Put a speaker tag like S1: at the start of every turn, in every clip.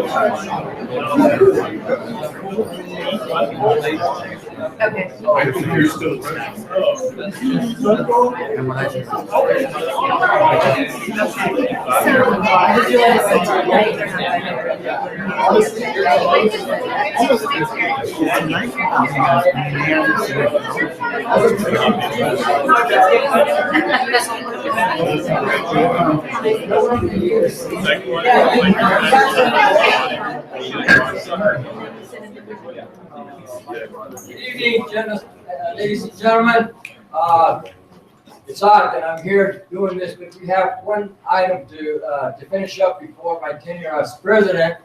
S1: Okay.
S2: I think you're still.
S1: So, would you like us to write or
S3: Good evening, ladies and gentlemen. It's odd that I'm here doing this, but we have one item to finish up before my tenure as president,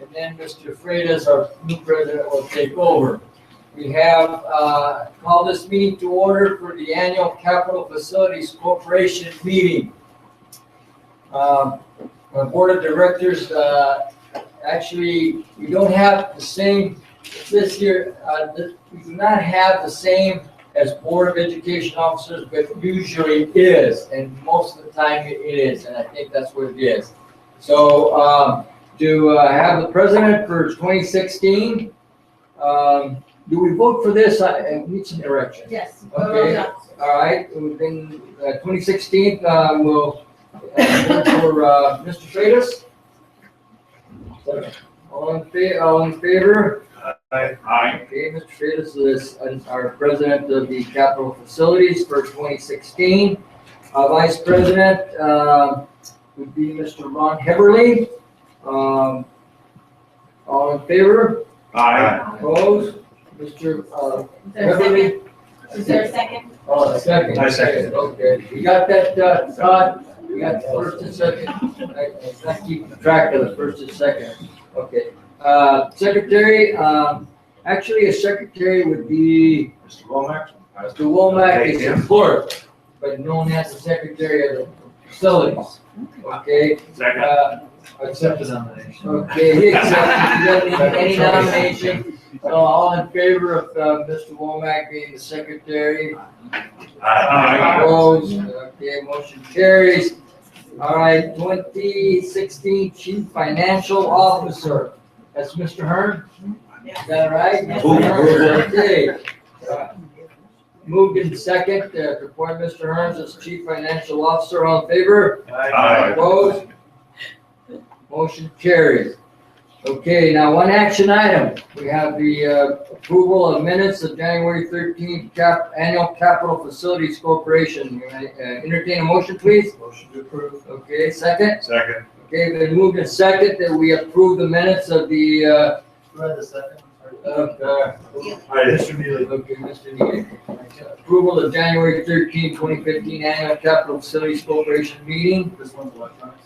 S3: and then Mr. Freitas, our new president, will take over. We have called this meeting to order for the annual Capital Facilities Corporation meeting. Our board of directors, actually, we don't have the same, this year, we do not have the same as Board of Education officers, but usually is, and most of the time it is, and I think that's what it is. So to have the president for 2016, do we vote for this? I need some direction.
S1: Yes.
S3: Okay, all right, then 2016, we'll vote for Mr. Freitas. All in favor?
S2: Aye.
S3: Okay, Mr. Freitas is our president of the Capital Facilities for 2016. Vice president would be Mr. Ron Heberly. All in favor?
S2: Aye.
S3: Opposed? Mr. Heberly?
S1: Is there a second?
S3: Oh, a second.
S2: I second.
S3: Okay, you got that, Todd? You got the first and second? I keep track of the first and second. Okay. Secretary, actually a secretary would be
S2: Mr. Womack?
S3: Mr. Womack is the clerk, but known as the secretary of the facilities. Okay?
S2: Second.
S4: Accept the nomination.
S3: Okay, he accepts any nomination. So all in favor of Mr. Womack being the secretary?
S2: Aye.
S3: Opposed? Okay, motion carries. All right, 2016 Chief Financial Officer. That's Mr. Hearn? Is that right? Mr. Hearn? Okay. Moved in second to appoint Mr. Hearns as Chief Financial Officer. All in favor?
S2: Aye.
S3: Opposed? Motion carries. Okay, now one action item. We have the approval of minutes of January 13th Annual Capital Facilities Corporation. Entertain a motion, please.
S4: Motion to approve.
S3: Okay, second.
S2: Second.
S3: Okay, been moved and second that we approve the minutes of the,
S4: Who had the second?
S2: Mr.
S4: Neely.
S3: okay, Mr. Neely. Approval of January 13th, 2015 Annual Capital Facilities Corporation meeting.
S4: This one's electronic.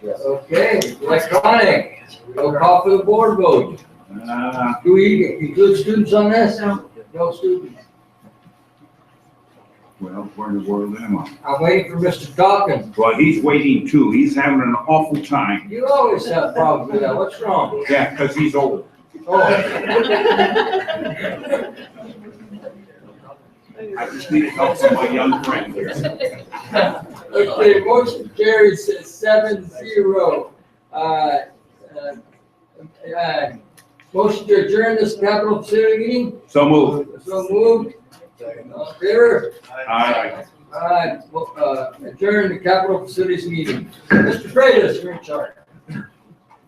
S3: Okay, electronic. I'll call for the board vote. Do we include students on this? No students.
S5: Well, where in the world am I?
S3: I'm waiting for Mr. Dawkins.
S5: Well, he's waiting too. He's having an awful time.
S3: You always have problems with that. What's wrong?
S5: Yeah, because he's old.
S3: Oh.
S5: I just need to help some of my young friends here.
S3: Okay, motion carries 7-0. Motion to adjourn this capital facility meeting.
S5: So move.
S3: So moved. All in favor?
S5: Aye.
S3: Adjourn the capital facilities meeting. Mr. Freitas, you're in charge.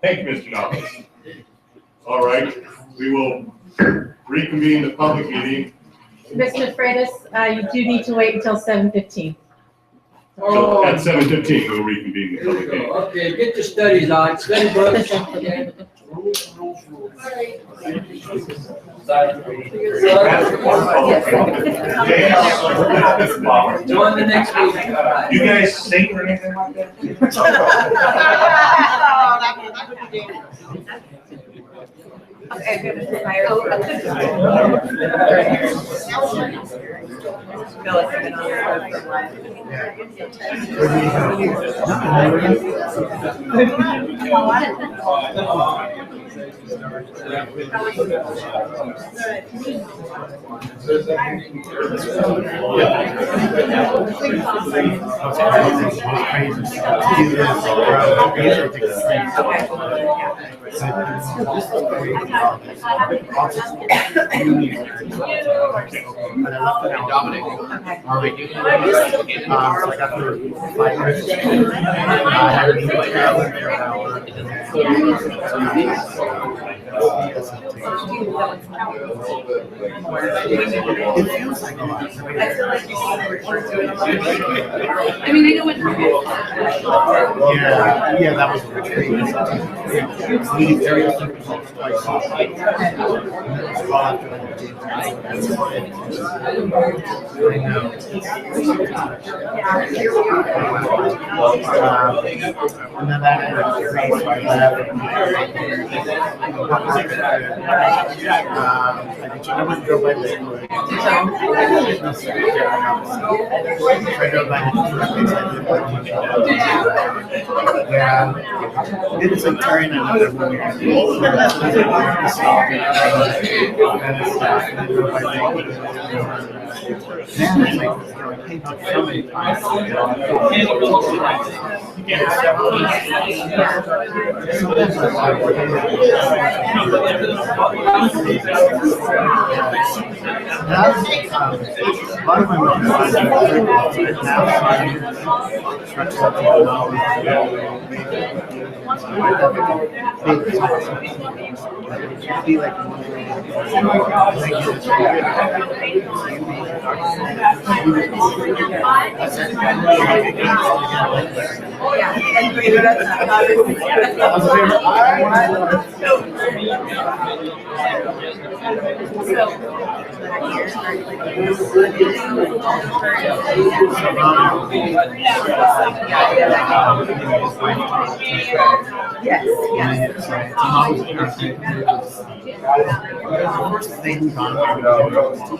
S2: Thank you, Mr. Dawkins. All right, we will reconvene the public meeting.
S1: Mr. Freitas, you do need to wait until 7:15.
S2: So at 7:15, we'll reconvene the
S3: There we
S2: public meeting.
S3: go. Okay, get your studies on, study books. Okay. Join the next meeting.
S2: You guys sing or anything like that?
S6: Dominic. All right. So I got the 5 minutes. I had a meeting with Carolyn It feels like a lot.
S1: I mean, I know what.
S6: Yeah, that was a retreat. We very and then that I wouldn't go by this. Yeah, it is like carrying another one.
S1: Yes,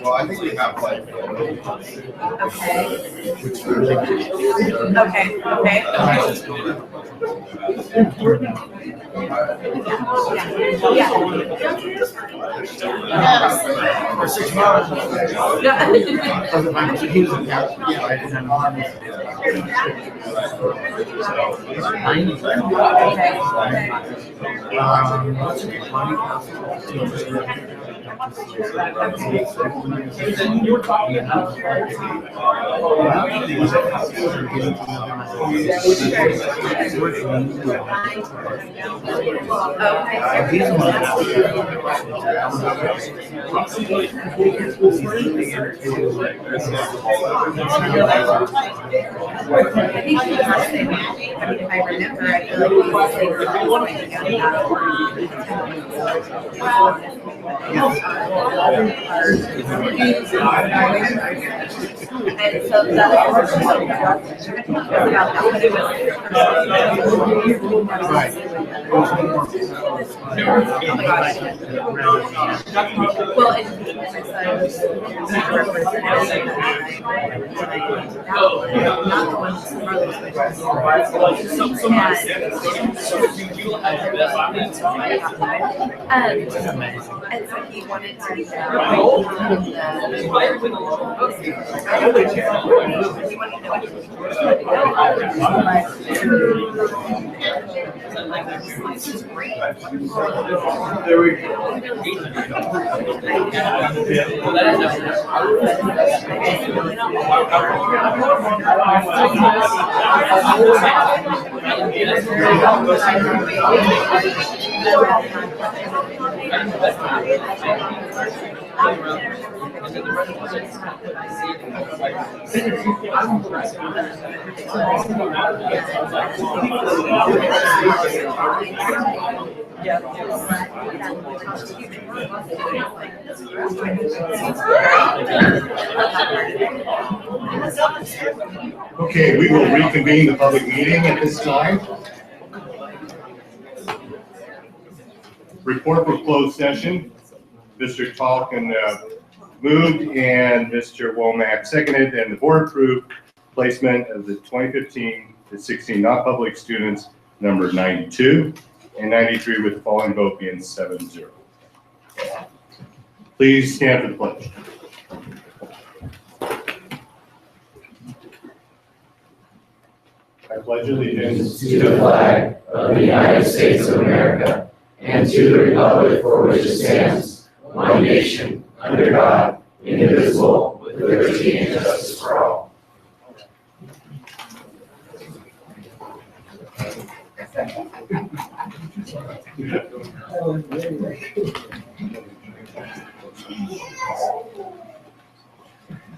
S4: Well, I think we have like.
S1: Okay.
S6: For 6 months. He was in
S1: I remember, I feel like we were saying and so that was well, and so he wanted to
S4: There we go.
S2: Okay, we will reconvene the public meeting at this time. Report for closed session. Mr. Talkin moved and Mr. Womack seconded, and the board approved placement of the 2015-16 non-public students number 92 and 93 with the following vote being 7-0. Please stand for the pledge. I pledge allegiance
S7: to the flag of the United States of America and to the republic for which it stands, one nation, under God, indivisible, with liberty and justice for all.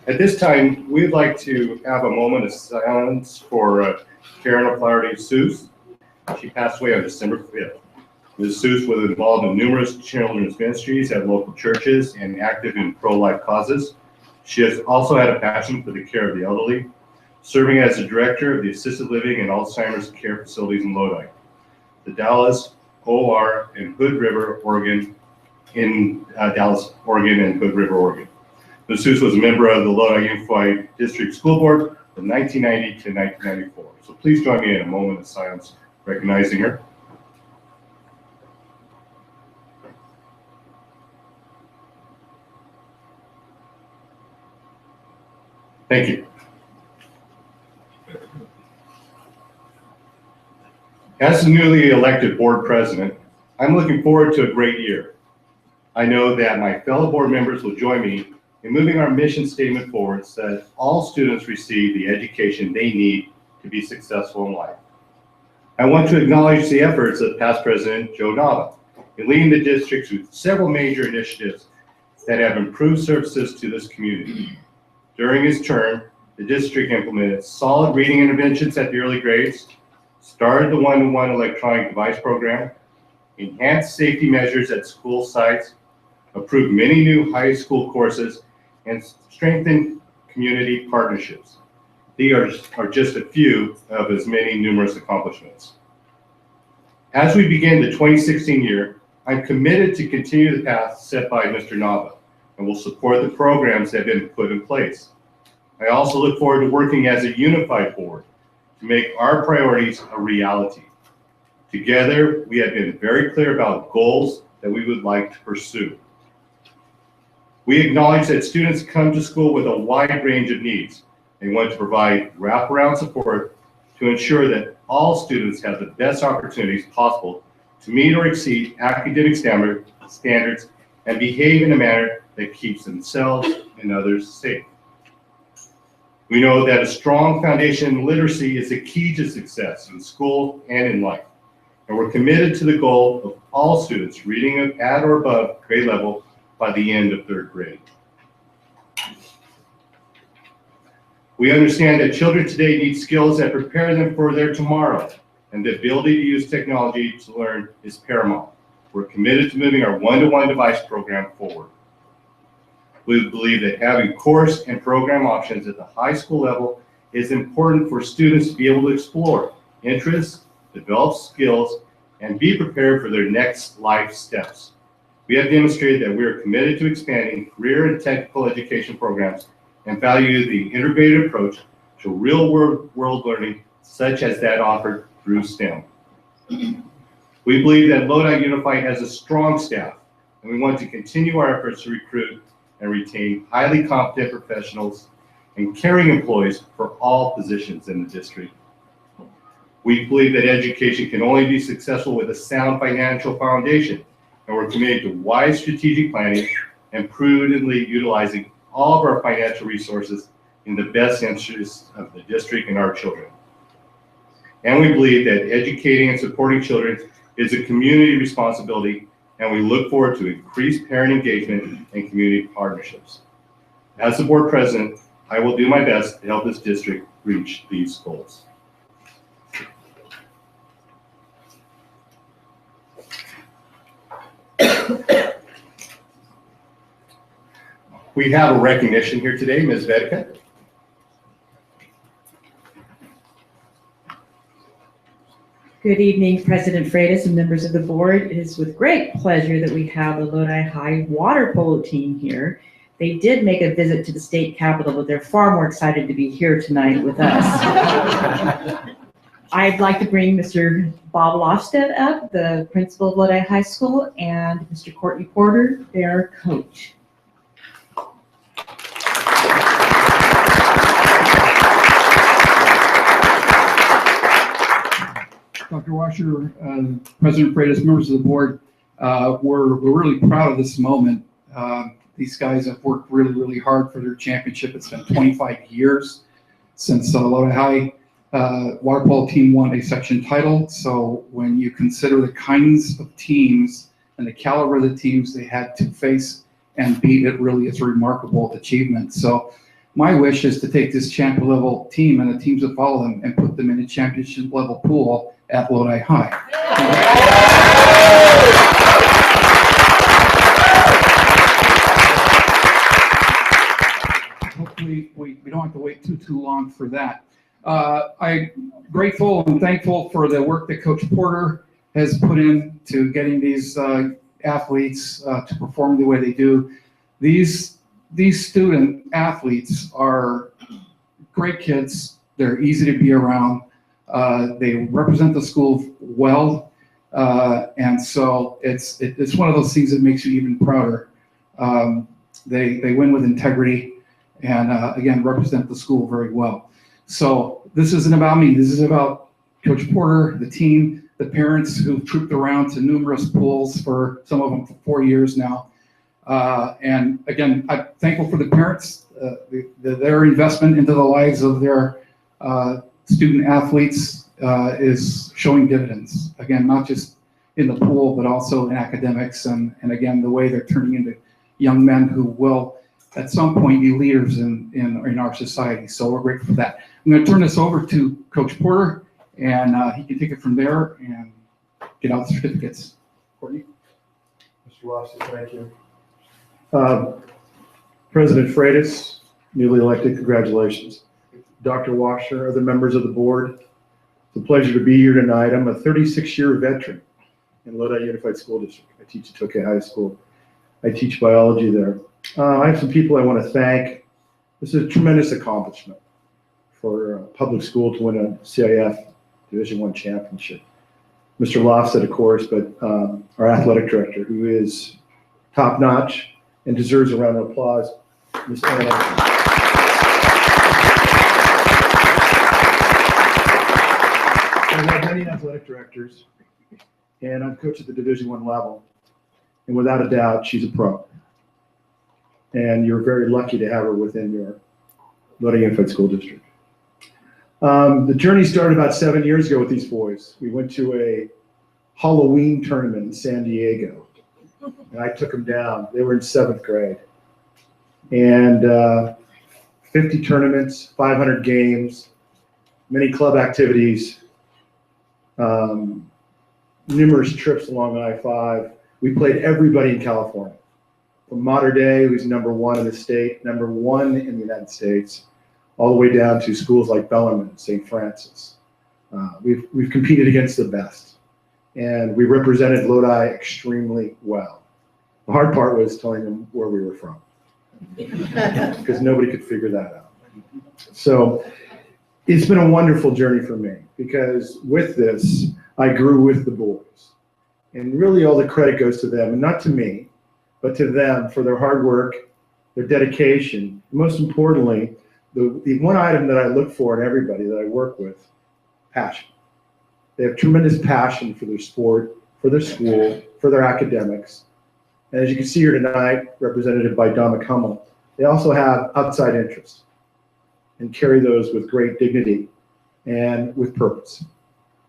S2: At this time, we'd like to have a moment of silence for Karen O'Flaherty Seuss. She passed away on December 5th. Ms. Seuss was involved in numerous children's ministries at local churches and active in pro-life causes. She has also had a passion for the care of the elderly, serving as the director of the assisted living and Alzheimer's care facilities in Lodi, the Dallas OR in Hood River, Oregon, Dallas, Oregon, and Hood River, Oregon. Ms. Seuss was a member of the Lodi Unified District School Board from 1990 to 1994. So please join me in a moment of silence recognizing her. Thank you. As the newly elected board president, I'm looking forward to a great year. I know that my fellow board members will join me in moving our mission statement forward so that all students receive the education they need to be successful in life. I want to acknowledge the efforts of past President Joe Nava in leading the district through several major initiatives that have improved services to this community. During his term, the district implemented solid reading interventions at the early grades, started the one-to-one electronic device program, enhanced safety measures at school sites, approved many new high school courses, and strengthened community partnerships. These are just a few of his many numerous accomplishments. As we begin the 2016 year, I'm committed to continue the path set by Mr. Nava and will support the programs that have been put in place. I also look forward to working as a unified board to make our priorities a reality. Together, we have been very clear about goals that we would like to pursue. We acknowledge that students come to school with a wide range of needs. They want to provide wraparound support to ensure that all students have the best opportunities possible to meet or exceed academic standards and behave in a manner that keeps themselves and others safe. We know that a strong foundation in literacy is the key to success in school and in life. And we're committed to the goal of all students reading at or above grade level by the end of 3rd grade. We understand that children today need skills that prepare them for their tomorrow, and the ability to use technology to learn is paramount. We're committed to moving our one-to-one device program forward. We believe that having course and program options at the high school level is important for students to be able to explore interests, develop skills, and be prepared for their next life steps. We have demonstrated that we are committed to expanding career and technical education programs and value the integrated approach to real-world learning, such as that offered through STEM. We believe that Lodi Unified has a strong staff, and we want to continue our efforts to recruit and retain highly competent professionals and caring employees for all positions in the district. We believe that education can only be successful with a sound financial foundation, and we're committed to wise strategic planning and prudently utilizing all of our financial resources in the best interests of the district and our children. And we believe that educating and supporting children is a community responsibility, and we look forward to increased parent engagement and community partnerships. As the board president, I will do my best to help this district reach these goals. We have a recognition here today, Ms. Vedeka.
S8: Good evening, President Freitas and members of the board. It is with great pleasure that we have the Lodi High water polo team here. They did make a visit to the state capitol, but they're far more excited to be here tonight with us. I'd like to bring Mr. Bob Lofstead up, the principal of Lodi High School, and Mr. Courtney Porter, their coach.
S9: Dr. Washer, President Freitas, members of the board, We're really proud of this moment. These guys have worked really, really hard for their championship. It's been 25 years since Lodi High water polo team won a section title. So when you consider the kinds of teams and the caliber of the teams they had to face and beat, it really is a remarkable achievement. So my wish is to take this champion level team and the teams that follow them and put them in a championship level pool at Lodi High. Hopefully we don't have to wait too long for that. I'm grateful and thankful for the work that Coach Porter has put in to getting these athletes to perform the way they do. These student athletes are great kids. They're easy to be around. They represent the school well, and so it's one of those things that makes you even prouder. They win with integrity and again represent the school very well. So this isn't about me. This is about Coach Porter, the team, the parents who've trooped around to numerous pools for some of them for 4 years now. And again, I'm thankful for the parents. Their investment into the lives of their student athletes is showing dividends. Again, not just in the pool, but also in academics, and again, the way they're turning into young men who will at some point be leaders in our society. So we're grateful for that. I'm going to turn this over to Coach Porter, and he can take it from there and get out the certificates. Courtney?
S10: Mr. Loftus, thank you. President Freitas, newly elected, congratulations. Dr. Washer, other members of the board, it's a pleasure to be here tonight. I'm a 36-year veteran in Lodi Unified School District. I teach at Tokyo High School. I teach biology there. I have some people I want to thank. This is a tremendous accomplishment for a public school to win a CIF Division I championship. Mr. Loftus, of course, but our athletic director, who is top-notch and deserves a round of applause. Ms. Arieda. I've had many athletic directors, and I've coached at the Division I level, and without a doubt, she's a pro. And you're very lucky to have her within your Lodi Unified School District. The journey started about 7 years ago with these boys. We went to a Halloween tournament in San Diego, and I took them down. They were in 7th grade. And 50 tournaments, 500 games, many club activities, numerous trips along I-5. We played everybody in California. From Mater Dei, who's #1 in the state, #1 in the United States, all the way down to schools like Bellarmine, St. Francis. We've competed against the best, and we represented Lodi extremely well. The hard part was telling them where we were from, because nobody could figure that out. So it's been a wonderful journey for me, because with this, I grew with the boys. And really all the credit goes to them, and not to me, but to them for their hard work, their dedication. Most importantly, the one item that I look for in everybody that I work with, passion. They have tremendous passion for their sport, for their school, for their academics. And as you can see here tonight, represented by Don McCummel, they also have outside interests and carry those with great dignity and with purpose.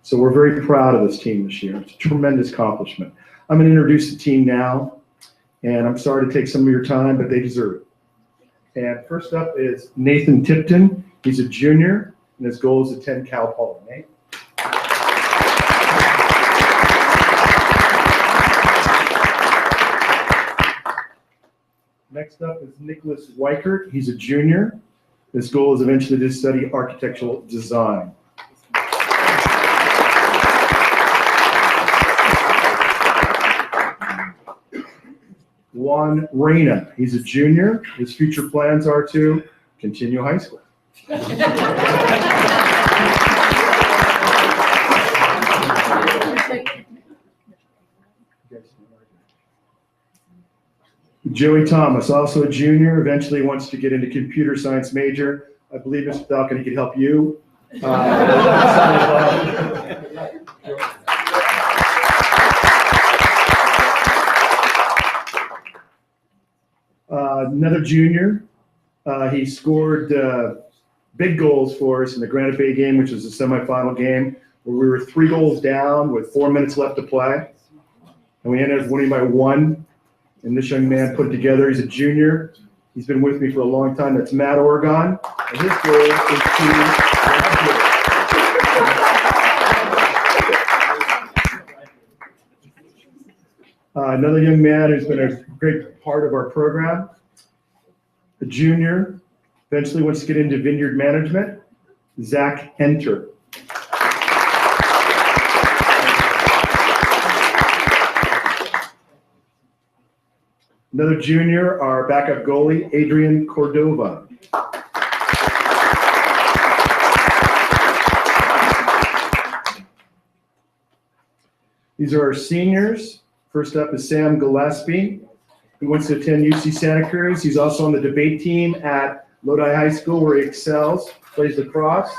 S10: So we're very proud of this team this year. It's a tremendous accomplishment. I'm going to introduce the team now, and I'm sorry to take some of your time, but they deserve it. And first up is Nathan Tipton. He's a junior, and his goal is to attend Cal Poly. Nate? Next up is Nicholas Weichert. He's a junior. His goal is eventually to study architectural design. Juan Reyna, he's a junior. His future plans are to continue high school. Joey Thomas, also a junior, eventually wants to get into computer science major. I believe, Mr. Falcon, he could help you. Another junior. He scored big goals for us in the Granite Bay game, which was a semifinal game, where we were 3 goals down with 4 minutes left to play. And we ended up winning by 1. And this young man put it together. He's a junior. He's been with me for a long time. That's Matt Oregon. And his goal is to graduate. Another young man who's been a great part of our program, a junior, eventually wants to get into vineyard management, Zach Enter. Another junior, our backup goalie, Adrian Cordova. These are our seniors. First up is Sam Gillespie. He wants to attend UC Santa Cruz. He's also on the debate team at Lodi High School, where he excels, plays lacrosse.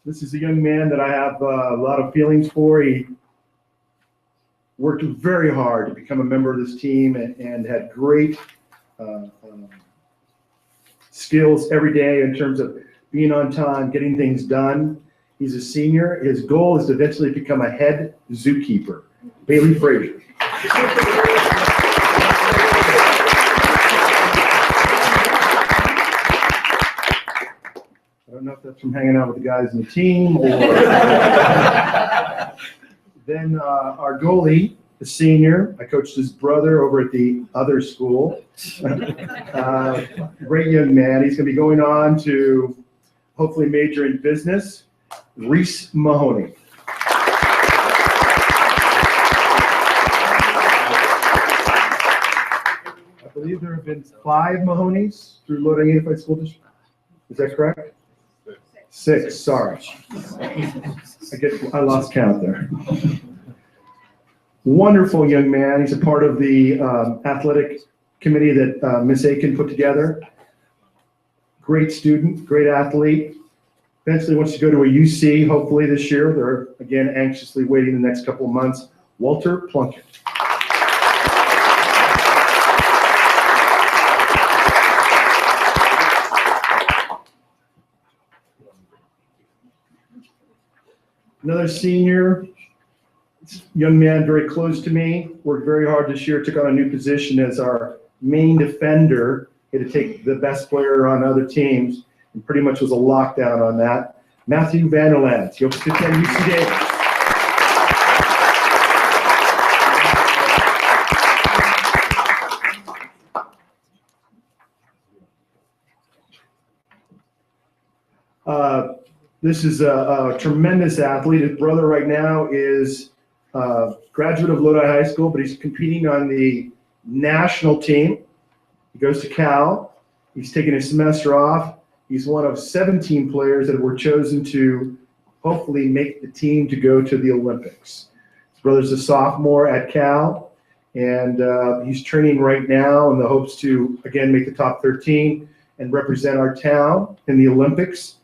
S10: This is a young man that I have a lot of feelings for. He worked very hard to become a member of this team and had great skills every day in terms of being on time, getting things done. He's a senior. His goal is to eventually become a head zookeeper. Bailey Frazier. I don't know if that's from hanging out with the guys in the team or. Then our goalie, the senior, I coached his brother over at the other school. Great young man. He's going to be going on to hopefully major in business. Reese Mahoney. I believe there have been 5 Mahoneys through Lodi Unified School District. Is that correct? 6, sorry. I lost count there. Wonderful young man. He's a part of the athletic committee that Miss Aiken put together. Great student, great athlete. Eventually wants to go to a UC, hopefully this year. They're, again, anxiously waiting the next couple of months. Walter Plunkett. Another senior, young man, very close to me, worked very hard this year, took on a new position as our main defender. He had to take the best player on other teams, and pretty much was a lockdown on that. Matthew Vanderland. He hopes to attend UC Davis. This is a tremendous athlete. His brother right now is a graduate of Lodi High School, but he's competing on the national team. He goes to Cal. He's taking a semester off. He's one of 17 players that were chosen to hopefully make the team to go to the Olympics. His brother's a sophomore at Cal, and he's training right now in the hopes to, again, make the top 13 and represent our town in the Olympics.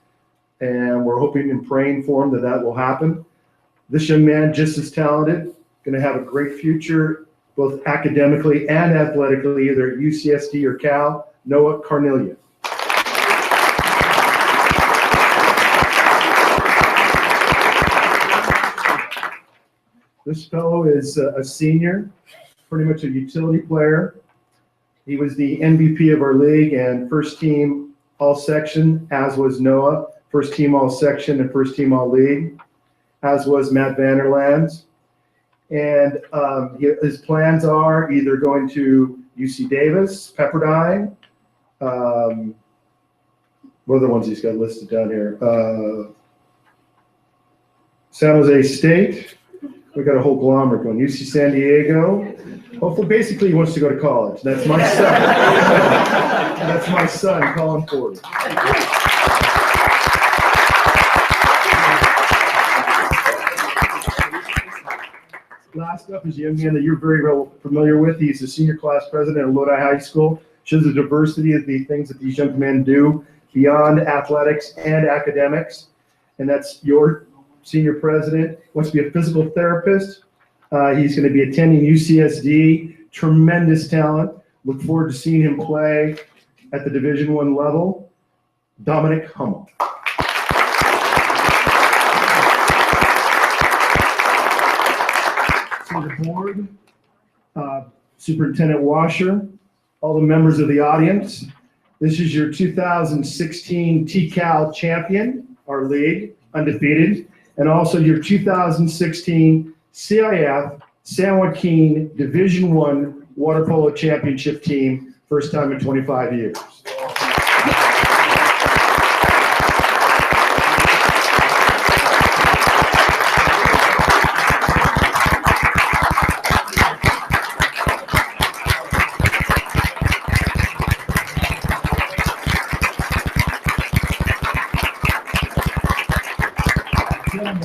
S10: And we're hoping and praying for him that that will happen. This young man, just as talented, going to have a great future, both academically and athletically, either at UCSD or Cal, Noah Carnelia. This fellow is a senior, pretty much a utility player. He was the MVP of our league and first team all section, as was Noah. First team all section and first team all league, as was Matt Vanderland. And his plans are either going to UC Davis, Pepperdine, what are the ones he's got listed down here? San Jose State. We got a whole glomerate going. UC San Diego. Hopefully, basically, he wants to go to college. That's my son. That's my son, Colin Ford. Last up is a young man that you're very well familiar with. He's the senior class president of Lodi High School. Shows the diversity of the things that these young men do beyond athletics and academics. And that's your senior president, wants to be a physical therapist. He's going to be attending UCSD, tremendous talent. Look forward to seeing him play at the Division I level. Dominic Hummel. To the board, Superintendent Washer, all the members of the audience. This is your 2016 TCAL champion, our league, undefeated, and also your 2016 CIF San Joaquin Division I Water Polo Championship team, first time in 25 years.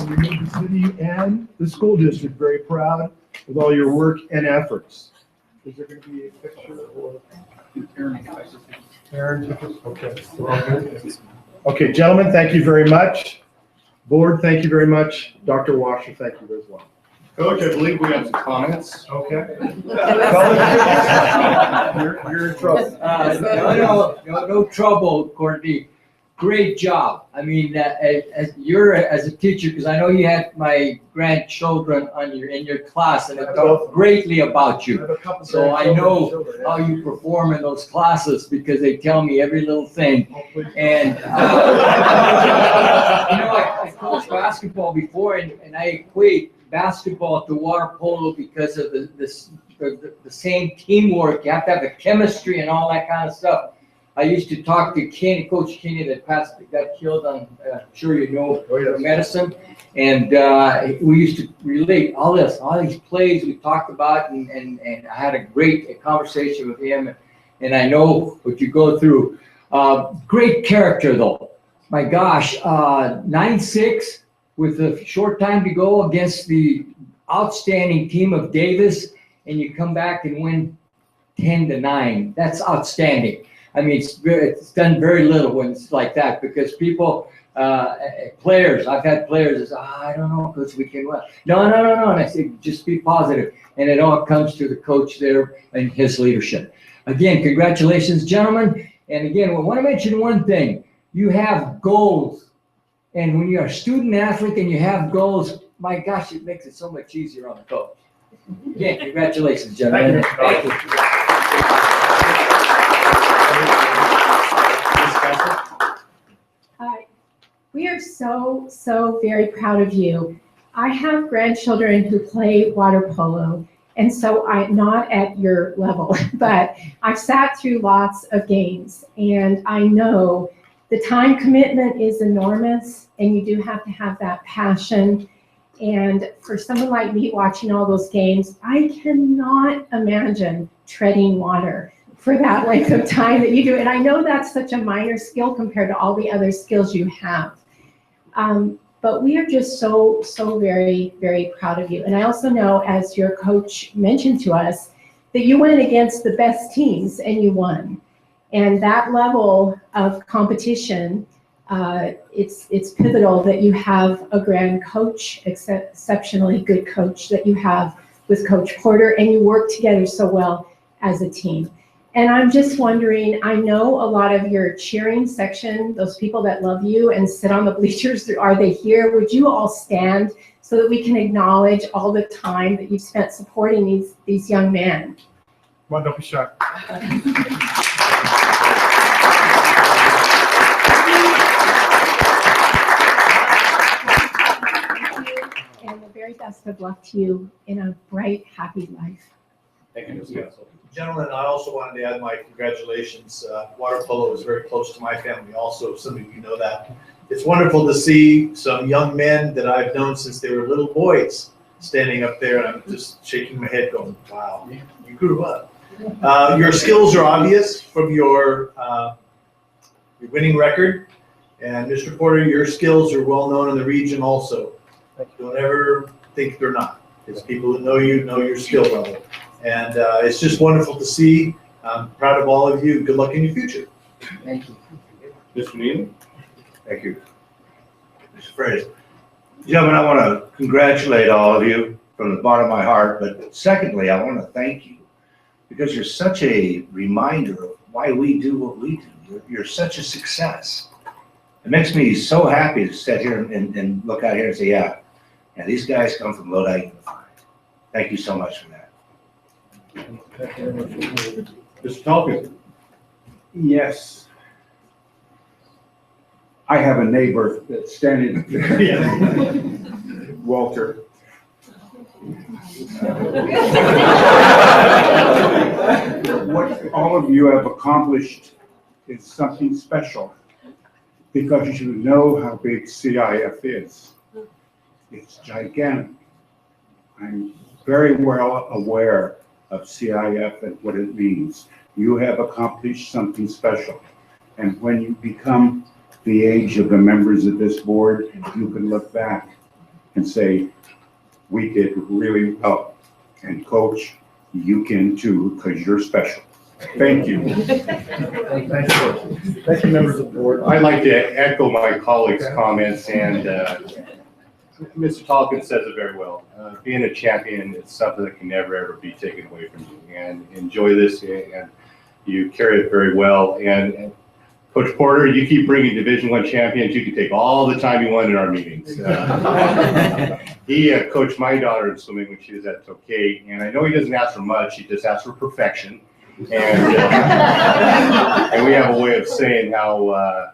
S10: We made the city and the school district very proud with all your work and efforts. Is there going to be a picture or? Aaron, okay. Okay, gentlemen, thank you very much. Board, thank you very much. Dr. Washer, thank you as well.
S2: Coach, I believe we have some comments.
S10: Okay.
S3: You're in trouble. No trouble, Courtney. Great job. I mean, as a teacher, because I know you had my grandchildren in your class, and it talked greatly about you. So I know how you perform in those classes because they tell me every little thing. And I coached basketball before, and I equate basketball to water polo because of the same teamwork. You have to have the chemistry and all that kind of stuff. I used to talk to Coach Kenny that got killed on, I'm sure you know, medicine. And we used to relate all these plays we talked about, and I had a great conversation with him. And I know what you go through. Great character, though. My gosh, 9-6 with a short time to go against the outstanding team of Davis, and you come back and win 10-9. That's outstanding. I mean, it's done very little when it's like that because people, players, I've had players that say, I don't know, coach, we can win. No. And I say, just be positive. And it all comes to the coach there and his leadership. Again, congratulations, gentlemen. And again, I want to mention one thing. You have goals. And when you're a student athlete and you have goals, my gosh, it makes it so much easier on the coach. Again, congratulations, gentlemen. Thank you.
S11: We are so very proud of you. I have grandchildren who play water polo, and so I'm not at your level, but I've sat through lots of games, and I know the time commitment is enormous, and you do have to have that passion. And for someone like me watching all those games, I cannot imagine treading water for that length of time that you do. And I know that's such a minor skill compared to all the other skills you have. But we are just so very, very proud of you. And I also know, as your coach mentioned to us, that you went against the best teams and you won. And that level of competition, it's pivotal that you have a grand coach, exceptionally good coach that you have with Coach Porter, and you work together so well as a team. And I'm just wondering, I know a lot of your cheering section, those people that love you and sit on the bleachers, are they here? Would you all stand so that we can acknowledge all the time that you've spent supporting these young men?
S10: Come on, don't be shy.
S11: And the very best of luck to you in a bright, happy life.
S2: Thank you, Ms. Council.
S4: Gentlemen, I also wanted to add my congratulations. Water polo is very close to my family also, some of you know that. It's wonderful to see some young men that I've known since they were little boys standing up there, and I'm just shaking my head going, wow, you grew up. Your skills are obvious from your winning record, and Mr. Porter, your skills are well known in the region also. Don't ever think they're not. It's people that know you know your skill level. And it's just wonderful to see. I'm proud of all of you. Good luck in your future.
S3: Thank you.
S2: Mr. Needham?
S4: Thank you. Mr. Fraser.
S12: Gentlemen, I want to congratulate all of you from the bottom of my heart, but secondly, I want to thank you because you're such a reminder of why we do what we do. You're such a success. It makes me so happy to sit here and look out here and say, yeah, these guys come from Lodi Unified. Thank you so much for that.
S2: Mr. Talkin.
S5: Yes. I have a neighbor that's standing there. Walter. What all of you have accomplished is something special because you know how big CIF is. It's gigantic. I'm very well aware of CIF and what it means. You have accomplished something special. And when you become the age of the members of this board, you can look back and say, we did really well. And coach, you can too, because you're special. Thank you.
S10: Thank you, members of the board.
S2: I'd like to echo my colleagues' comments, and Mr. Talkin says it very well. Being a champion is something that can never, ever be taken away from you. And enjoy this, and you carry it very well. And Coach Porter, you keep bringing Division I champions. You can take all the time you want in our meetings. He coached my daughter in swimming when she was at Tokay, and I know he doesn't ask for much. He just asks for perfection. And, and we have a way of saying how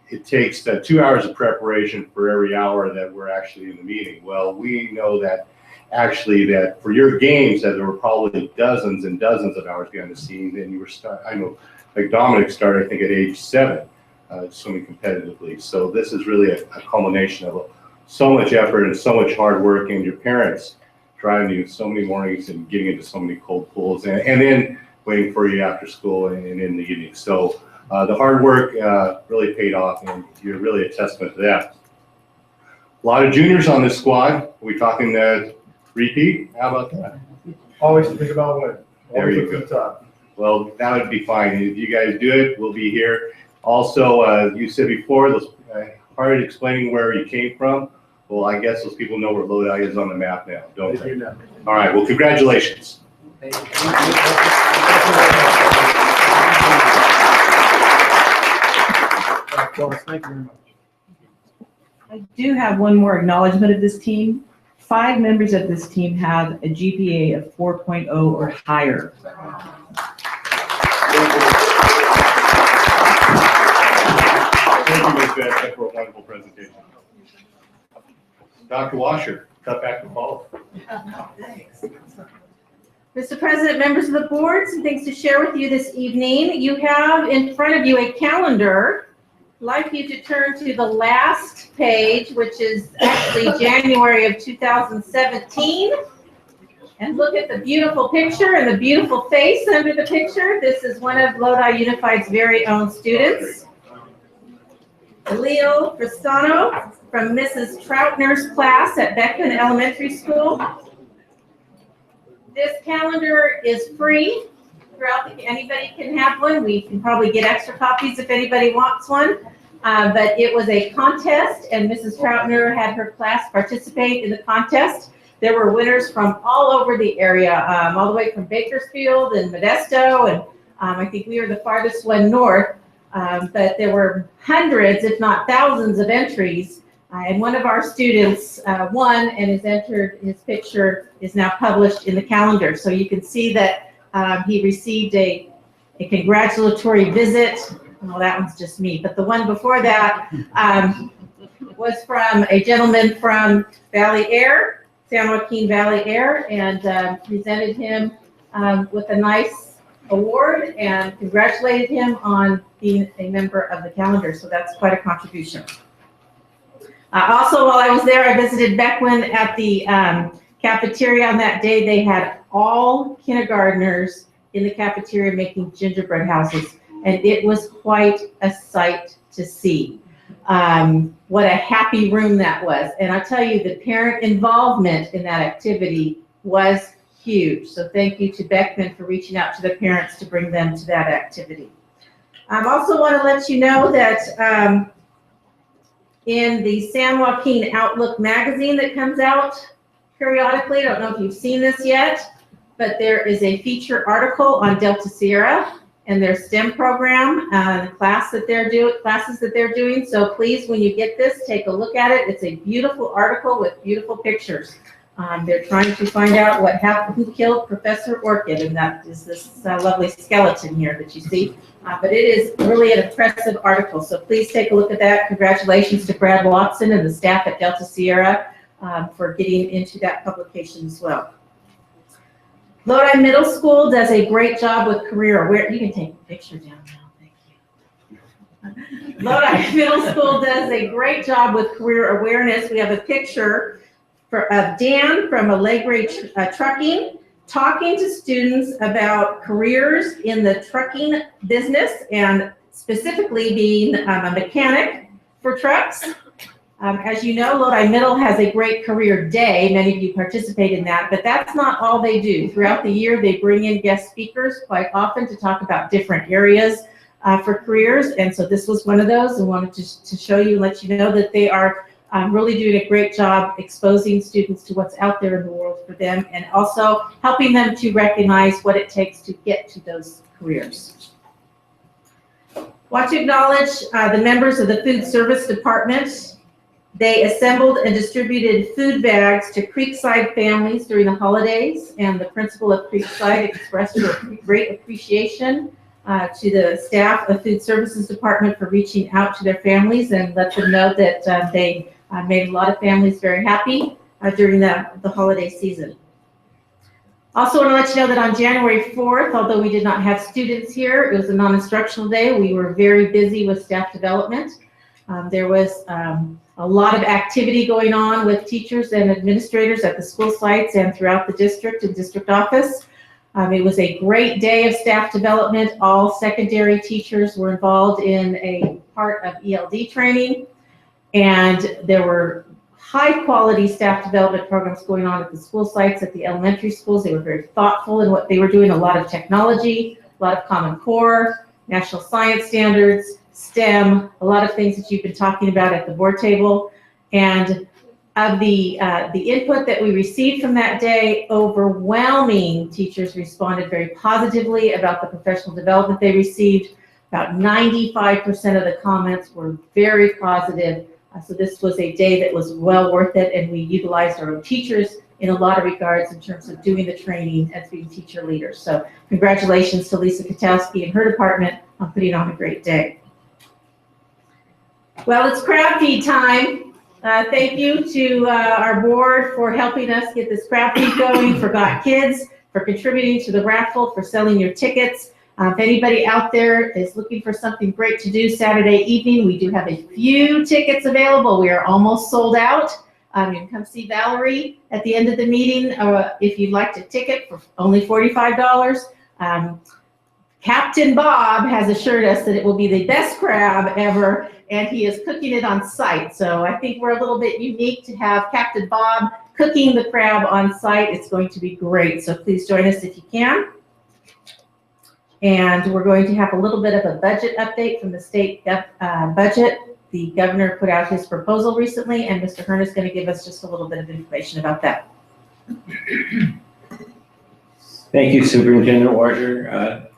S2: it takes 2 hours of preparation for every hour that we're actually in the meeting. Well, we know that actually that for your games that there were probably dozens and dozens of hours behind the scenes, and you were I know like Dominic started I think at age 7 swimming competitively. So this is really a culmination of so much effort and so much hard work, and your parents driving you so many mornings and getting into so many cold pools, and then waiting for you after school and in the evening. So the hard work really paid off, and you're really a testament to that. A lot of juniors on this squad. Are we talking repeat? How about that?
S10: Always think about winning.
S2: There you go. Well, that would be fine. If you guys do it, we'll be here. Also, you said before, those hard explaining where you came from. Well, I guess those people know where Lodi is on the map now, don't they? All right. Well, congratulations.
S10: Thank you. Thank you very much.
S8: I do have one more acknowledgement of this team. 5 members of this team have a GPA of 4.0 or higher.
S2: Thank you, Ms. Beth, for a wonderful presentation. Dr. Washer, tough act to follow.
S13: Mr. President, members of the board, some things to share with you this evening. You have in front of you a calendar. I'd like you to turn to the last page, which is actually January of 2017. And look at the beautiful picture and the beautiful face under the picture. This is one of Lodi Unified's very own students. Leo Cristano from Mrs. Troutner's class at Beckman Elementary School. This calendar is free throughout anybody can have one. We can probably get extra copies if anybody wants one. But it was a contest, and Mrs. Troutner had her class participate in the contest. There were winners from all over the area, all the way from Bakersfield and Modesto, and I think we were the farthest one north. But there were hundreds, if not thousands, of entries. And one of our students won and is entered. His picture is now published in the calendar. So you can see that he received a congratulatory visit. Well, that one's just me. But the one before that was from a gentleman from Valley Air, San Joaquin Valley Air, and presented him with a nice award and congratulated him on being a member of the calendar. So that's quite a contribution. Also, while I was there, I visited Beckman at the cafeteria on that day. They had all kindergartners in the cafeteria making gingerbread houses, and it was quite a sight to see. What a happy room that was. And I tell you, the parent involvement in that activity was huge. So thank you to Beckman for reaching out to the parents to bring them to that activity. I also want to let you know that in the San Joaquin Outlook magazine that comes out periodically. I don't know if you've seen this yet, but there is a feature article on Delta Sierra and their STEM program, the classes that they're doing. So please, when you get this, take a look at it. It's a beautiful article with beautiful pictures. They're trying to find out who killed Professor Orchid, and that is this lovely skeleton here that you see. But it is really an impressive article, so please take a look at that. Congratulations to Brad Watson and the staff at Delta Sierra for getting into that publication as well. Lodi Middle School does a great job with career awareness. You can take a picture down now, thank you. Lodi Middle School does a great job with career awareness. We have a picture of Dan from Allegre Trucking talking to students about careers in the trucking business and specifically being a mechanic for trucks. As you know, Lodi Middle has a great career day. Many of you participate in that, but that's not all they do. Throughout the year, they bring in guest speakers quite often to talk about different areas for careers. And so this was one of those, and wanted to show you, let you know that they are really doing a great job exposing students to what's out there in the world for them, and also helping them to recognize what it takes to get to those careers. Want to acknowledge the members of the Food Service Department. They assembled and distributed food bags to Creekside families during the holidays, and the principal of Creekside expressed her great appreciation to the staff of Food Services Department for reaching out to their families and let them know that they made a lot of families very happy during the holiday season. Also want to let you know that on January 4th, although we did not have students here, it was a non-instructional day. We were very busy with staff development. There was a lot of activity going on with teachers and administrators at the school sites and throughout the district and district office. It was a great day of staff development. All secondary teachers were involved in a part of ELD training, and there were high quality staff development programs going on at the school sites, at the elementary schools. They were very thoughtful in what they were doing, a lot of technology, a lot of Common Core, national science standards, STEM, a lot of things that you've been talking about at the board table. And of the input that we received from that day, overwhelming teachers responded very positively about the professional development they received. About 95% of the comments were very positive. So this was a day that was well worth it, and we utilized our own teachers in a lot of regards in terms of doing the training as being teacher leaders. So congratulations to Lisa Katowski and her department on putting on a great day. Well, it's crab feed time. Thank you to our board for helping us get this crab feed going, for Got Kids, for contributing to the raffle, for selling your tickets. If anybody out there is looking for something great to do Saturday evening, we do have a few tickets available. We are almost sold out. You can come see Valerie at the end of the meeting if you'd like a ticket for only $45. Captain Bob has assured us that it will be the best crab ever, and he is cooking it on site. So I think we're a little bit unique to have Captain Bob cooking the crab on site. It's going to be great. So please join us if you can. And we're going to have a little bit of a budget update from the state budget. The governor put out his proposal recently, and Mr. Hearn is going to give us just a little bit of information about that.
S14: Thank you, Superintendent Warder,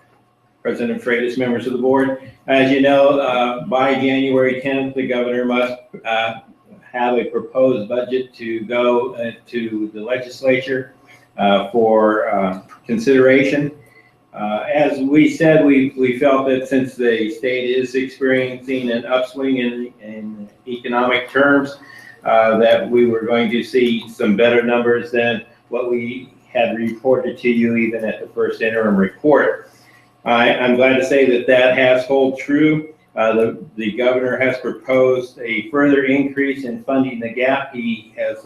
S14: President Freitas, members of the board. As you know, by January 10th, the governor must have a proposed budget to go to the legislature for consideration. As we said, we felt that since the state is experiencing an upswing in economic terms, that we were going to see some better numbers than what we had reported to you even at the first interim report. I'm glad to say that that has held true. The governor has proposed a further increase in funding the gap. He has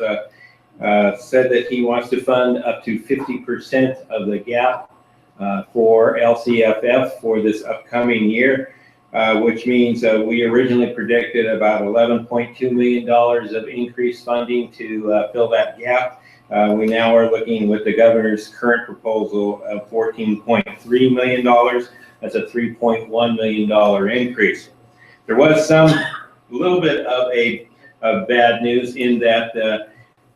S14: said that he wants to fund up to 50% of the gap for LCFF for this upcoming year, which means we originally predicted about $11.2 million of increased funding to fill that gap. We now are looking with the governor's current proposal of $14.3 million. That's a $3.1 million increase. There was a little bit of a of bad news in that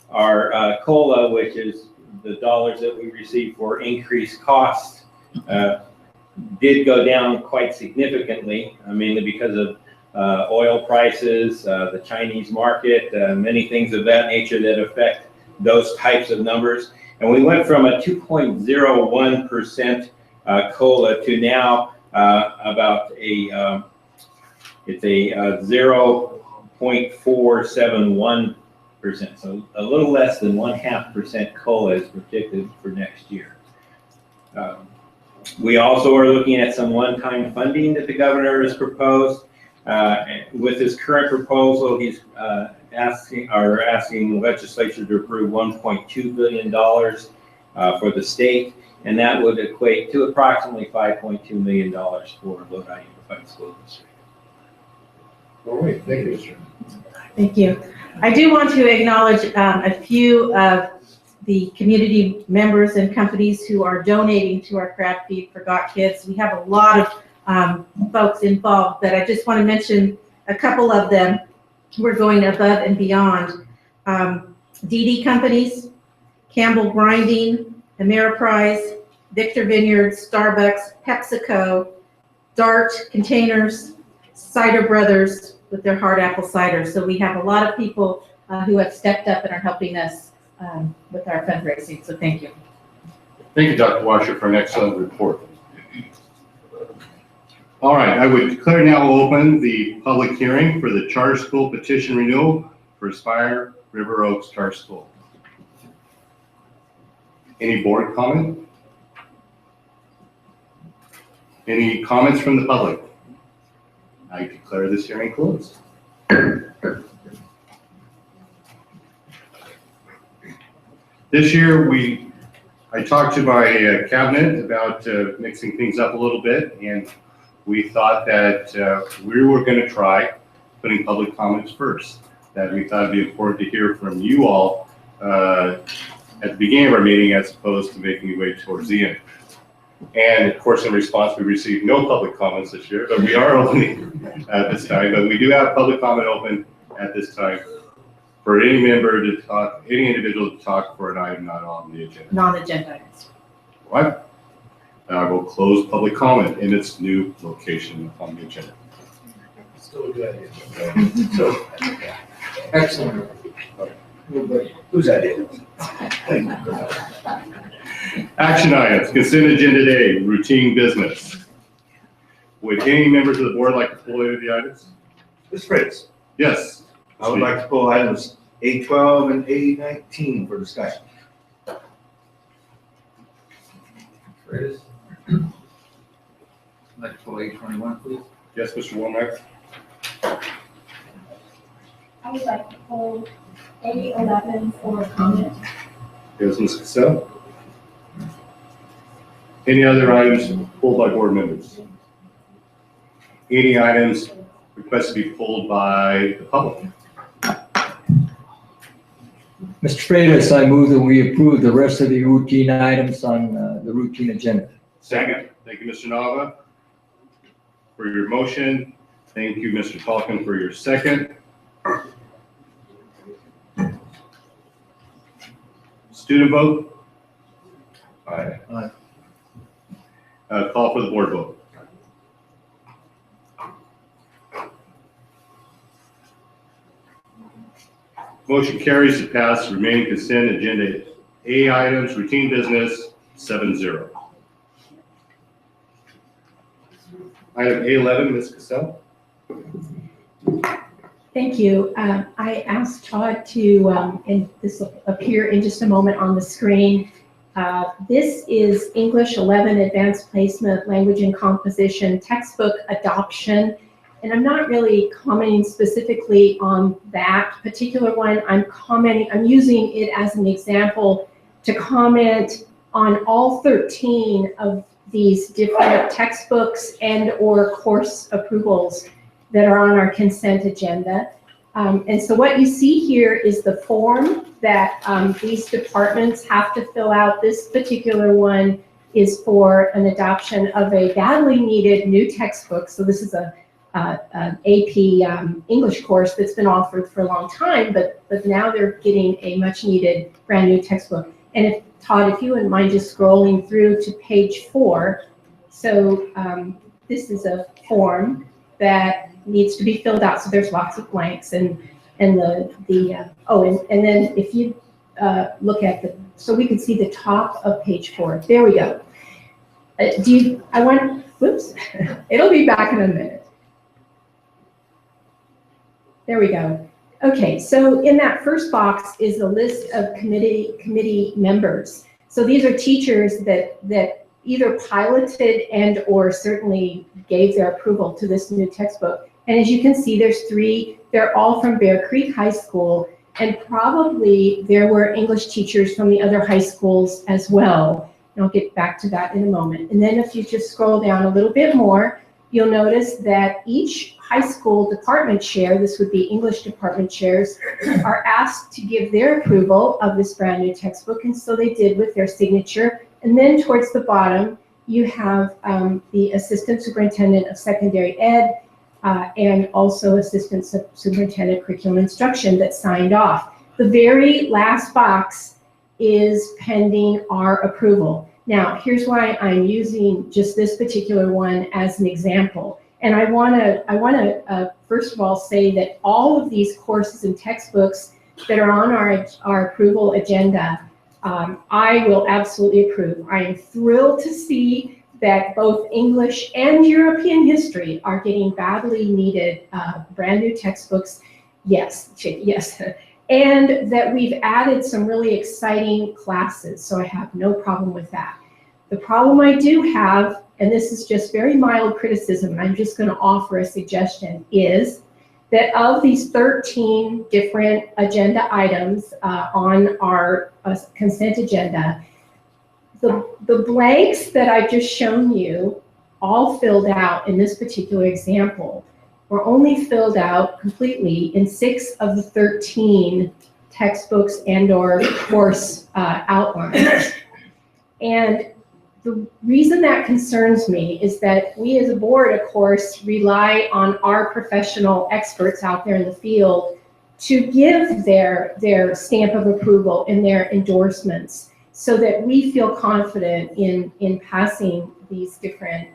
S14: our COLA, which is the dollars that we receive for increased costs, did go down quite significantly, mainly because of oil prices, the Chinese market, many things of that nature that affect those types of numbers. And we went from a 2.01% COLA to now about it's a 0.471%. So a little less than 0.5% COLA is predicted for next year. We also are looking at some one-time funding that the governor has proposed. With his current proposal, he's asking the legislature to approve $1.2 billion for the state, and that would equate to approximately $5.2 million for Lodi Unified School District.
S4: All right, thank you, Mr.
S13: Thank you. I do want to acknowledge a few of the community members and companies who are donating to our Crab Feed for Got Kids. We have a lot of folks involved, but I just want to mention a couple of them. We're going above and beyond. DD Companies, Campbell Grinding, Ameriprise, Victor Vineyards, Starbucks, PepsiCo, Dart Containers, Cider Brothers with their hard apple cider. So we have a lot of people who have stepped up and are helping us with our fundraising. So thank you.
S2: Thank you, Dr. Washer, for an excellent report. All right, I would declare now open the public hearing for the charter school petition renewal for Aspire River Oaks Charter School. Any board comment? Any comments from the public? I declare this hearing closed. This year, I talked to my cabinet about mixing things up a little bit, and we thought that we were going to try putting public comments first. That we thought it'd be important to hear from you all at the beginning of our meeting, as opposed to making you wait towards the end. And of course, in response, we received no public comments this year, but we are opening at this time. But we do have public comment open at this time for any member to talk, any individual to talk for an item not on the agenda.
S13: Non-agenda items.
S2: All right. I will close public comment in its new location on the agenda.
S4: Still a good idea. So,
S3: Excellent.
S4: who's idea?
S2: Action items, consent agenda A, routine business. Would any members of the board like to pull any of the items?
S12: Ms. Fritz,
S2: Yes.
S12: I would like to pull items A12 and A19 for discussion.
S6: Freitas? I'd like to pull A21, please.
S2: Yes, Mr. Womack.
S11: I would like to pull A11 for comment.
S2: Yes, Ms. Cassell. Any other items pulled by board members? Any items requested to be pulled by the public?
S3: Mr. Freitas, I move that we approve the rest of the routine items on the routine agenda.
S2: Second. Thank you, Mr. Nava, for your motion. Thank you, Mr. Falcon, for your second. Student vote? Aye.
S10: Aye.
S2: Call for the board vote. Motion carries to pass remaining consent agenda A items, routine business, 7-0. Item A11, Ms. Cassell.
S11: Thank you. I asked Todd to, and this will appear in just a moment on the screen. This is English 11 Advanced Placement, Language and Composition textbook adoption. And I'm not really commenting specifically on that particular one. I'm using it as an example to comment on all 13 of these different textbooks and or course approvals that are on our consent agenda. And so what you see here is the form that these departments have to fill out. This particular one is for an adoption of a badly needed new textbook. So this is a AP English course that's been offered for a long time, but now they're getting a much needed brand new textbook. And if Todd, if you wouldn't mind just scrolling through to page 4. So this is a form that needs to be filled out. So there's lots of blanks and then if you look at so we can see the top of page 4. There we go. Whoops, it'll be back in a minute. There we go. Okay, so in that first box is a list of committee members. So these are teachers that either piloted and or certainly gave their approval to this new textbook. And as you can see, there's 3. They're all from Bear Creek High School, and probably there were English teachers from the other high schools as well. And I'll get back to that in a moment. And then if you just scroll down a little bit more, you'll notice that each high school department chair, this would be English department chairs, are asked to give their approval of this brand new textbook, and so they did with their signature. And then towards the bottom, you have the Assistant Superintendent of Secondary Ed and also Assistant Superintendent Curriculum Instruction that signed off. The very last box is pending our approval. Now, here's why I'm using just this particular one as an example. And I want to first of all say that all of these courses and textbooks that are on our approval agenda, I will absolutely approve. I am thrilled to see that both English and European history are getting badly needed brand new textbooks. Yes, yes. And that we've added some really exciting classes, so I have no problem with that. The problem I do have, and this is just very mild criticism, and I'm just going to offer a suggestion, is that of these 13 different agenda items on our consent agenda, the blanks that I've just shown you, all filled out in this particular example, were only filled out completely in 6 of the 13 textbooks and or course outlines. And the reason that concerns me is that we as a board, of course, rely on our professional experts out there in the field to give their stamp of approval and their endorsements so that we feel confident in passing these different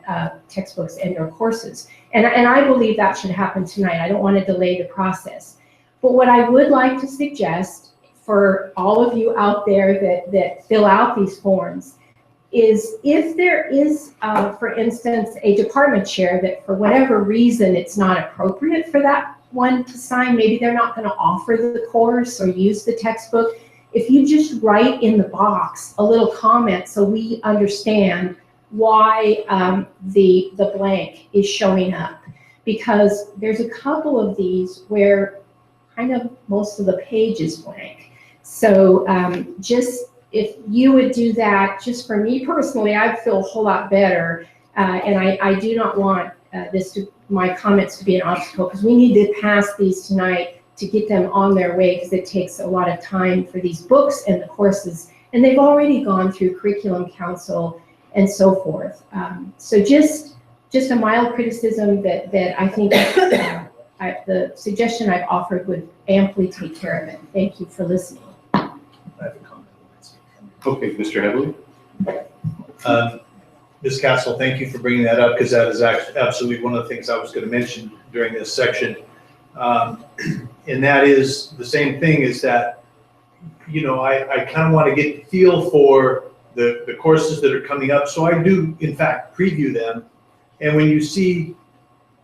S11: textbooks and or courses. And I believe that should happen tonight. I don't want to delay the process. But what I would like to suggest for all of you out there that fill out these forms is if there is, for instance, a department chair that for whatever reason it's not appropriate for that one to sign, maybe they're not going to offer the course or use the textbook, if you just write in the box a little comment so we understand why the blank is showing up. Because there's a couple of these where kind of most of the page is blank. So just if you would do that, just for me personally, I'd feel a whole lot better. And I do not want my comments to be an obstacle, because we need to pass these tonight to get them on their way, because it takes a lot of time for these books and the courses. And they've already gone through curriculum council and so forth. So just a mild criticism that I think the suggestion I've offered would amply take care of it. Thank you for listening.
S4: I have a comment.
S2: Okay, Mr. Headley.
S4: Ms. Castle, thank you for bringing that up, because that is absolutely one of the things I was going to mention during this section. And that is the same thing, is that, you know, I kind of want to get the feel for the courses that are coming up. So I do, in fact, preview them. And when you see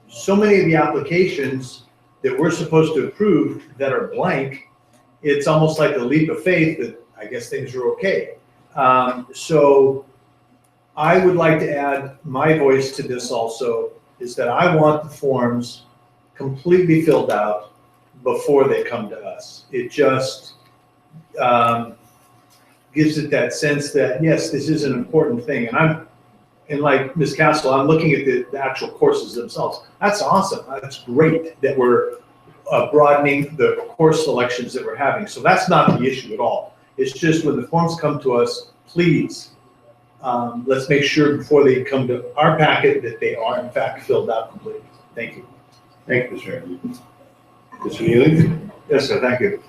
S4: so many of the applications that we're supposed to approve that are blank, it's almost like a leap of faith that I guess things are okay. So I would like to add my voice to this also, is that I want the forms completely filled out before they come to us. It just gives it that sense that, yes, this is an important thing. And like Ms. Castle, I'm looking at the actual courses themselves. That's awesome. That's great that we're broadening the course selections that we're having. So that's not the issue at all. It's just when the forms come to us, please, let's make sure before they come to our packet that they are in fact filled out completely. Thank you.
S2: Thank you, Mr. Mr. Neely?
S12: Yes, sir, thank you.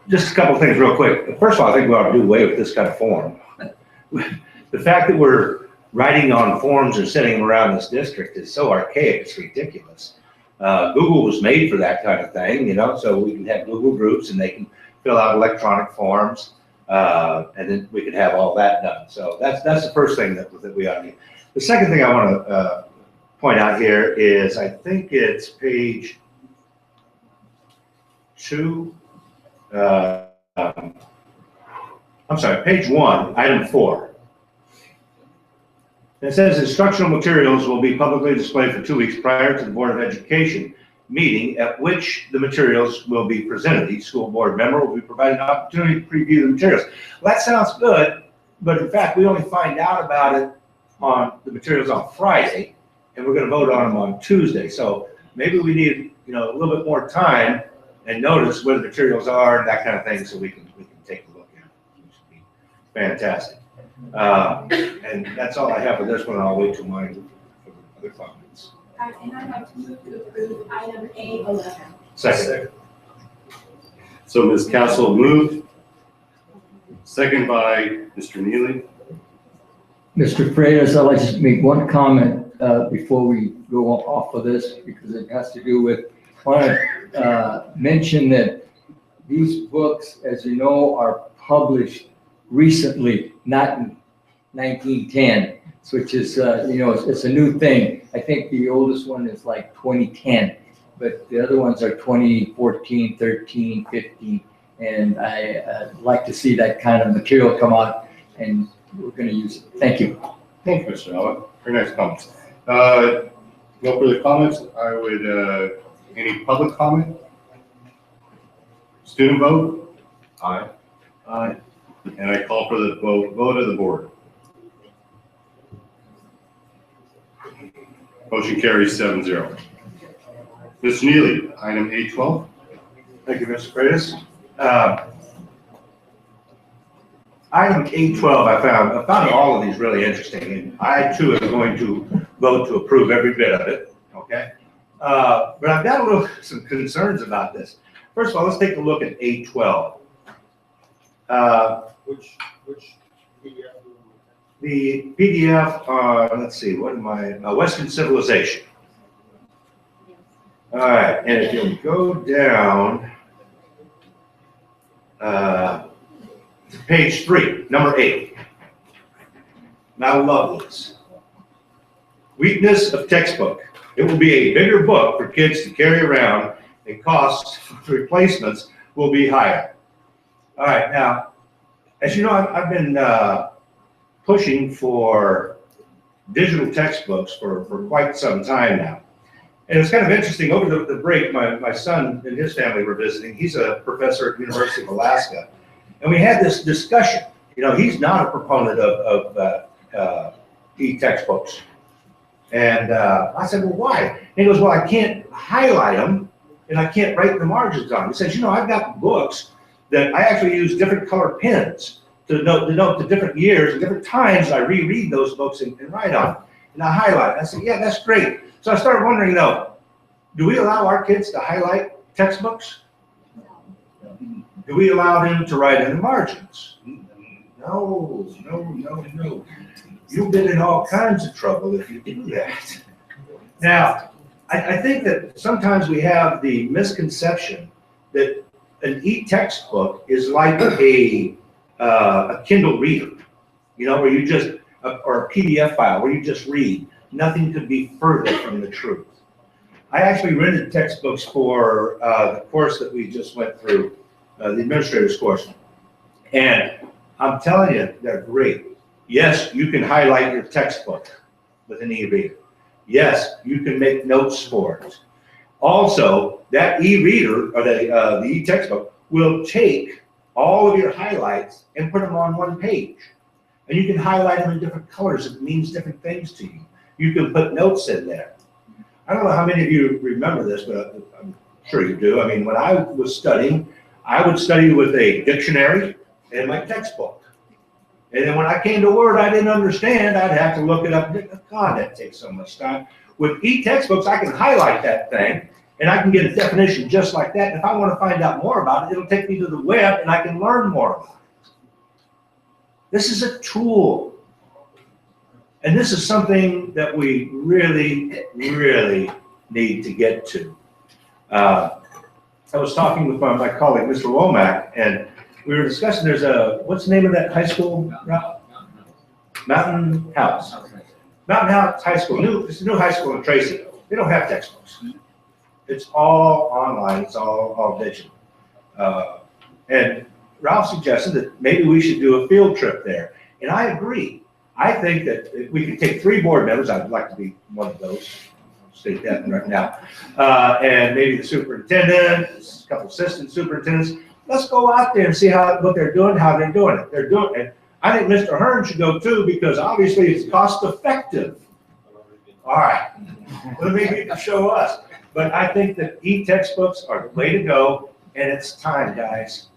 S12: Just a couple of things real quick. First of all, I think we ought to do away with this kind of form. The fact that we're writing on forms and sending them around this district is so archaic, it's ridiculous. Google was made for that kind of thing, you know, so we can have Google groups and they can fill out electronic forms, and then we could have all that done. So that's the first thing that we ought to do. The second thing I want to point out here is, I think it's page 2. I'm sorry, page 1, item 4. It says instructional materials will be publicly displayed for 2 weeks prior to the Board of Education meeting at which the materials will be presented. Each school board member will be provided an opportunity to preview the materials. Well, that sounds good, but in fact, we only find out about it on the materials on Friday, and we're going to vote on them on Tuesday. So maybe we need, you know, a little bit more time and notice where the materials are and that kind of thing, so we can take a look at it, which would be fantastic. And that's all I have for this one. I'll wait till mine for the other comments.
S11: And I have to move to approve item A11.
S12: Second.
S2: So Ms. Castle moved, second by Mr. Neely.
S3: Mr. Freitas, I'd like to make one comment before we go off of this, because it has to do with, I want to mention that these books, as you know, are published recently, not in 1910, which is, you know, it's a new thing. I think the oldest one is like 2010, but the other ones are 2014, 13, 15, and I'd like to see that kind of material come out, and we're going to use it. Thank you.
S2: Thank you, Mr. Allen. Very nice comments. No further comments. I would, any public comment? Student vote? Aye. Aye. And I call for the vote of the board. Motion carries 7-0. Mr. Neely, item A12.
S12: Thank you, Mr. Freitas. Item 812, I found all of these really interesting, and I too am going to vote to approve every bit of it, okay? But I've got some concerns about this. First of all, let's take a look at 812.
S15: Which PDF?
S12: The PDF, let's see, what am I, Western Civilization. All right, and if you'll go down to page 3, number 8. And I love this. Weakness of textbook. It will be a bigger book for kids to carry around, and costs for replacements will be higher. All right, now, as you know, I've been pushing for digital textbooks for quite some time now. And it's kind of interesting, over the break, my son and his family were visiting. He's a professor at the University of Alaska. And we had this discussion. You know, he's not a proponent of e-textbooks. And I said, well, why? And he goes, well, I can't highlight them and I can't write the margins on them. He says, you know, I've got books that I actually use different color pens to note the different years and different times I reread those books and write on them. And I highlight. I said, yeah, that's great. So I started wondering, though, do we allow our kids to highlight textbooks? Do we allow them to write in the margins? No. You'll get in all kinds of trouble if you do that. Now, I think that sometimes we have the misconception that an e-textbook is like a Kindle reader, you know, where you just, or a PDF file where you just read. Nothing could be further from the truth. I actually rented textbooks for the course that we just went through, the administrator's course. And I'm telling you, they're great. Yes, you can highlight your textbook with an e-reader. Yes, you can make notes for it. Also, that e-reader, or the e-textbook, will take all of your highlights and put them on one page. And you can highlight them in different colors. It means different things to you. You can put notes in there. I don't know how many of you remember this, but I'm sure you do. I mean, when I was studying, I would study with a dictionary and my textbook. And then when I came to a word I didn't understand, I'd have to look it up. God, that takes so much time. With e-textbooks, I can highlight that thing and I can get a definition just like that. And if I want to find out more about it, it'll take me to the web and I can learn more about it. This is a tool. And this is something that we really, really need to get to. I was talking with my colleague, Mr. Womack, and we were discussing, what's the name of that high school? Mountain House. Mountain House High School. It's a new high school in Tracy. They don't have textbooks. It's all online. It's all digital. And Ralph suggested that maybe we should do a field trip there. And I agree. I think that if we could take 3 board members, I'd like to be one of those. I'll state that right now. And maybe the superintendent, a couple assistant superintendents. Let's go out there and see what they're doing, how they're doing it. They're doing it. I think Mr. Hearn should go too, because obviously it's cost effective. All right, well, maybe you can show us. But I think that e-textbooks are the way to go, and it's time, guys.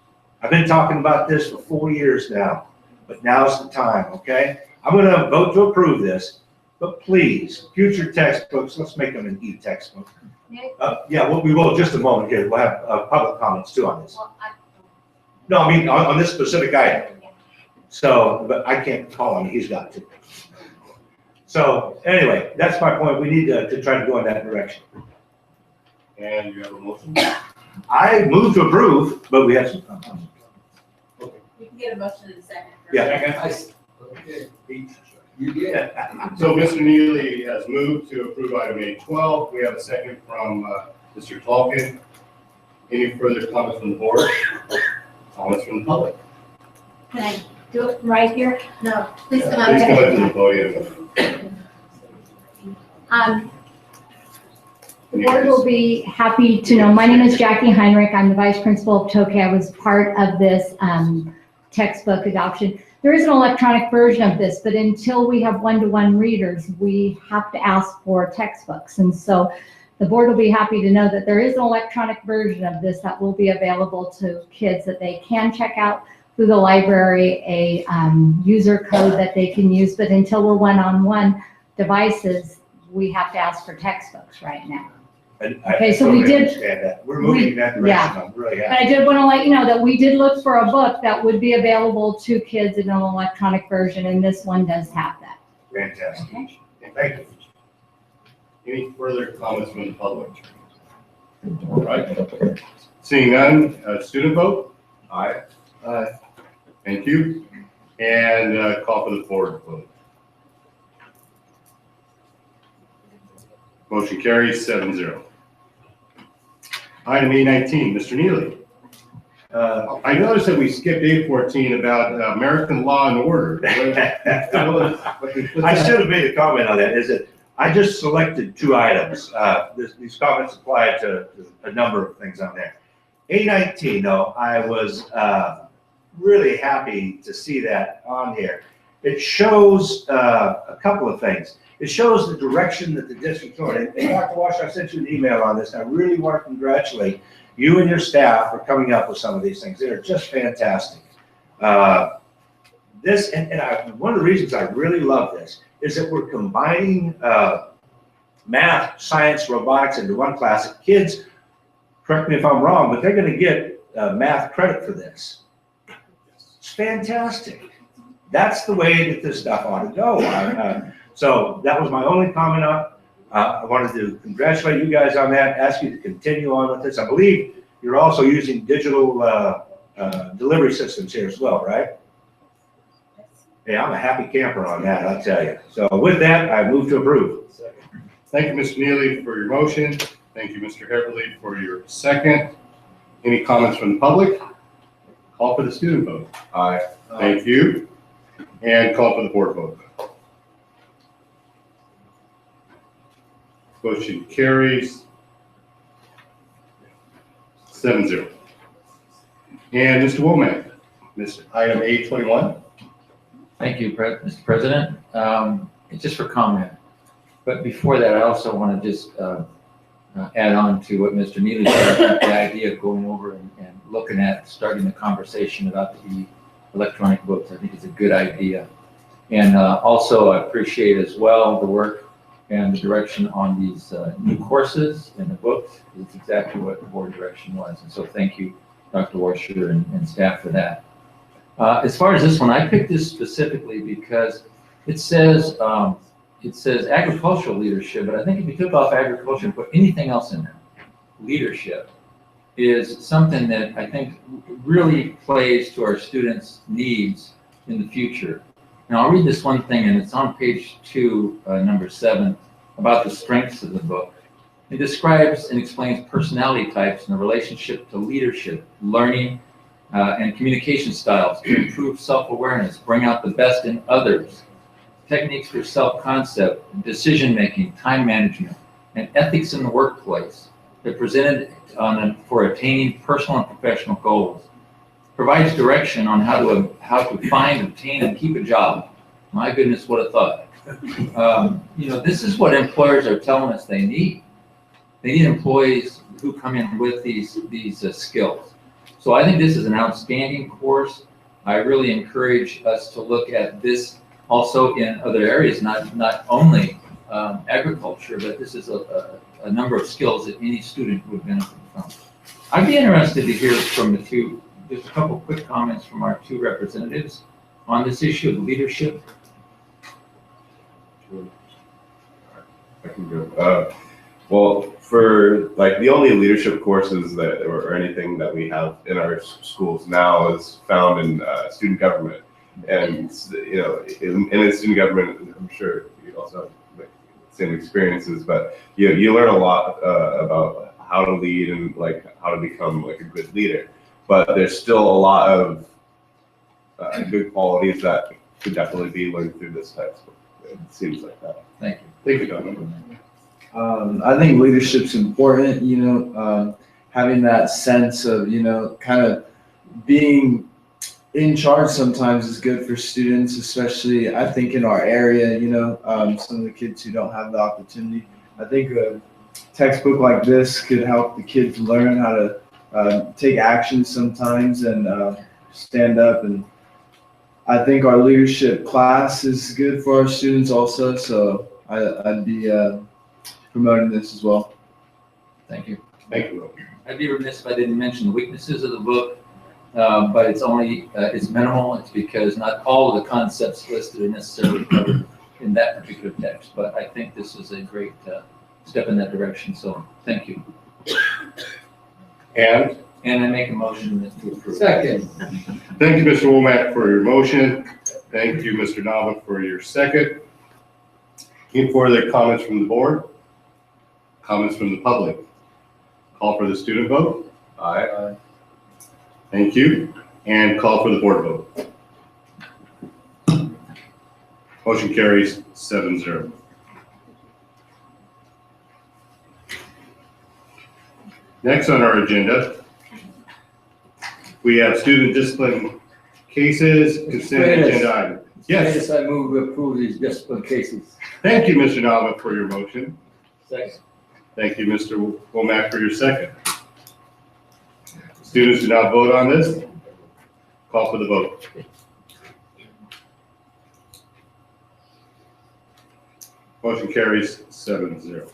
S12: I've been talking about this for 4 years now, but now's the time, okay? I'm gonna vote to approve this, but please, future textbooks, let's make them an e-textbook. Yeah, we will in just a moment here. We'll have public comments too on this. No, I mean, on this specific item. So, but I can't call him, he's got to. So, anyway, that's my point. We need to try to go in that direction.
S2: And you have a motion?
S12: I move to approve, but we have some comments.
S13: You can get a motion in a second.
S12: Yeah.
S3: You did.
S2: So Mr. Neely has moved to approve item 812. We have a second from Mr. Tolkien. Any further comments from the board? Comments from the public?
S11: Can I do it right here?
S13: No, please come
S2: Please
S13: out.
S2: go ahead to the podium.
S11: The board will be happy to know, my name is Jackie Heinrich. I'm the vice principal of Tokay. I was part of this textbook adoption. There is an electronic version of this, but until we have one-to-one readers, we have to ask for textbooks. And so the board will be happy to know that there is an electronic version of this that will be available to kids that they can check out through the library, a user code that they can use. But until we're one-on-one devices, we have to ask for textbooks right now.
S12: Okay,
S11: so we did-
S12: understand that. We're moving in that direction.
S11: yeah.
S12: I'm really
S11: But
S12: happy.
S11: I did want to let you know that we did look for a book that would be available to kids in an electronic version, and this one does have that.
S12: Fantastic.
S11: Okay.
S12: Thank you.
S2: Any further comments from the public? All right. Seeing none, student vote?
S12: Aye.
S2: Aye. Thank you. And call for the board vote. Motion carries 7-0. Item A19, Mr. Neely. I noticed that we skipped A14 about American law and order.
S12: I should have made a comment on that, is that I just selected 2 items. These comments apply to a number of things on there. A19, though, I was really happy to see that on here. It shows a couple of things. It shows the direction that the district's going. And Dr. Walsh, I sent you an email on this. I really want to congratulate you and your staff for coming up with some of these things. They're just fantastic. One of the reasons I really love this is that we're combining math, science, robotics into one class. Kids, correct me if I'm wrong, but they're going to get math credit for this. It's fantastic. That's the way that this stuff ought to go. So that was my only comment on. I wanted to congratulate you guys on that, ask you to continue on with this. I believe you're also using digital delivery systems here as well, right? Yeah, I'm a happy camper on that, I'll tell you. So with that, I move to approve.
S2: Thank you, Mr. Neely, for your motion. Thank you, Mr. Heatherly, for your second. Any comments from the public? Call for the student vote.
S12: Aye.
S2: Thank you. And call for the board vote. Motion carries 7-0. And Mr. Womack, item A21.
S16: Thank you, Mr. President. It's just for comment. But before that, I also want to just add on to what Mr. Neely said, the idea of going over and looking at starting the conversation about the electronic books. I think it's a good idea. And also, I appreciate as well the work and the direction on these new courses and the books. It's exactly what the board direction was. And so thank you, Dr. Warsher and staff for that. As far as this one, I picked this specifically because it says agricultural leadership, but I think if you took off agriculture and put anything else in there, leadership is something that I think really plays to our students' needs in the future. Now I'll read this one thing, and it's on page 2, number 7, about the strengths of the book. It describes and explains personality types in a relationship to leadership, learning, and communication styles to improve self-awareness, bring out the best in others, techniques for self-concept, decision-making, time management, and ethics in the workplace. They're presented for attaining personal and professional goals. Provides direction on how to find, obtain, and keep a job. My goodness, what a thought. This is what employers are telling us they need. They need employees who come in with these skills. So I think this is an outstanding course. I really encourage us to look at this also in other areas, not only agriculture, but this is a number of skills that any student would benefit from. I'd be interested to hear from just a couple quick comments from our 2 representatives on this issue of leadership.
S17: I can go. Well, for like the only leadership courses that or anything that we have in our schools now is found in student government, and in student government, I'm sure you also have like same experiences, but you learn a lot about how to lead and like how to become like a good leader. But there's still a lot of good qualities that could definitely be learned through this textbook. It seems like that.
S16: Thank you.
S2: Thank you, Don.
S18: I think leadership's important, having that sense of, kind of being in charge sometimes is good for students, especially I think in our area, some of the kids who don't have the opportunity. I think a textbook like this could help the kids learn how to take action sometimes and stand up. And I think our leadership class is good for our students also, so I'd be promoting this as well.
S16: Thank you.
S2: Thank you.
S16: I'd be remiss if I didn't mention the weaknesses of the book, but it's minimal. It's because not all of the concepts listed are necessarily covered in that particular text, but I think this is a great step in that direction, so thank you.
S2: And
S16: I make a motion to approve.
S3: Second.
S2: Thank you, Mr. Womack, for your motion. Thank you, Mr. Nava, for your second. Any further comments from the board? Comments from the public? Call for the student vote. Aye. Thank you. And call for the board vote. Motion carries 7-0. Next on our agenda, we have student discipline cases, consent agenda item. Yes.
S3: I move to approve these discipline cases.
S2: Thank you, Mr. Nava, for your motion.
S3: Second.
S2: Thank you, Mr. Womack, for your second. Students do not vote on this. Call for the vote. Motion carries 7-0.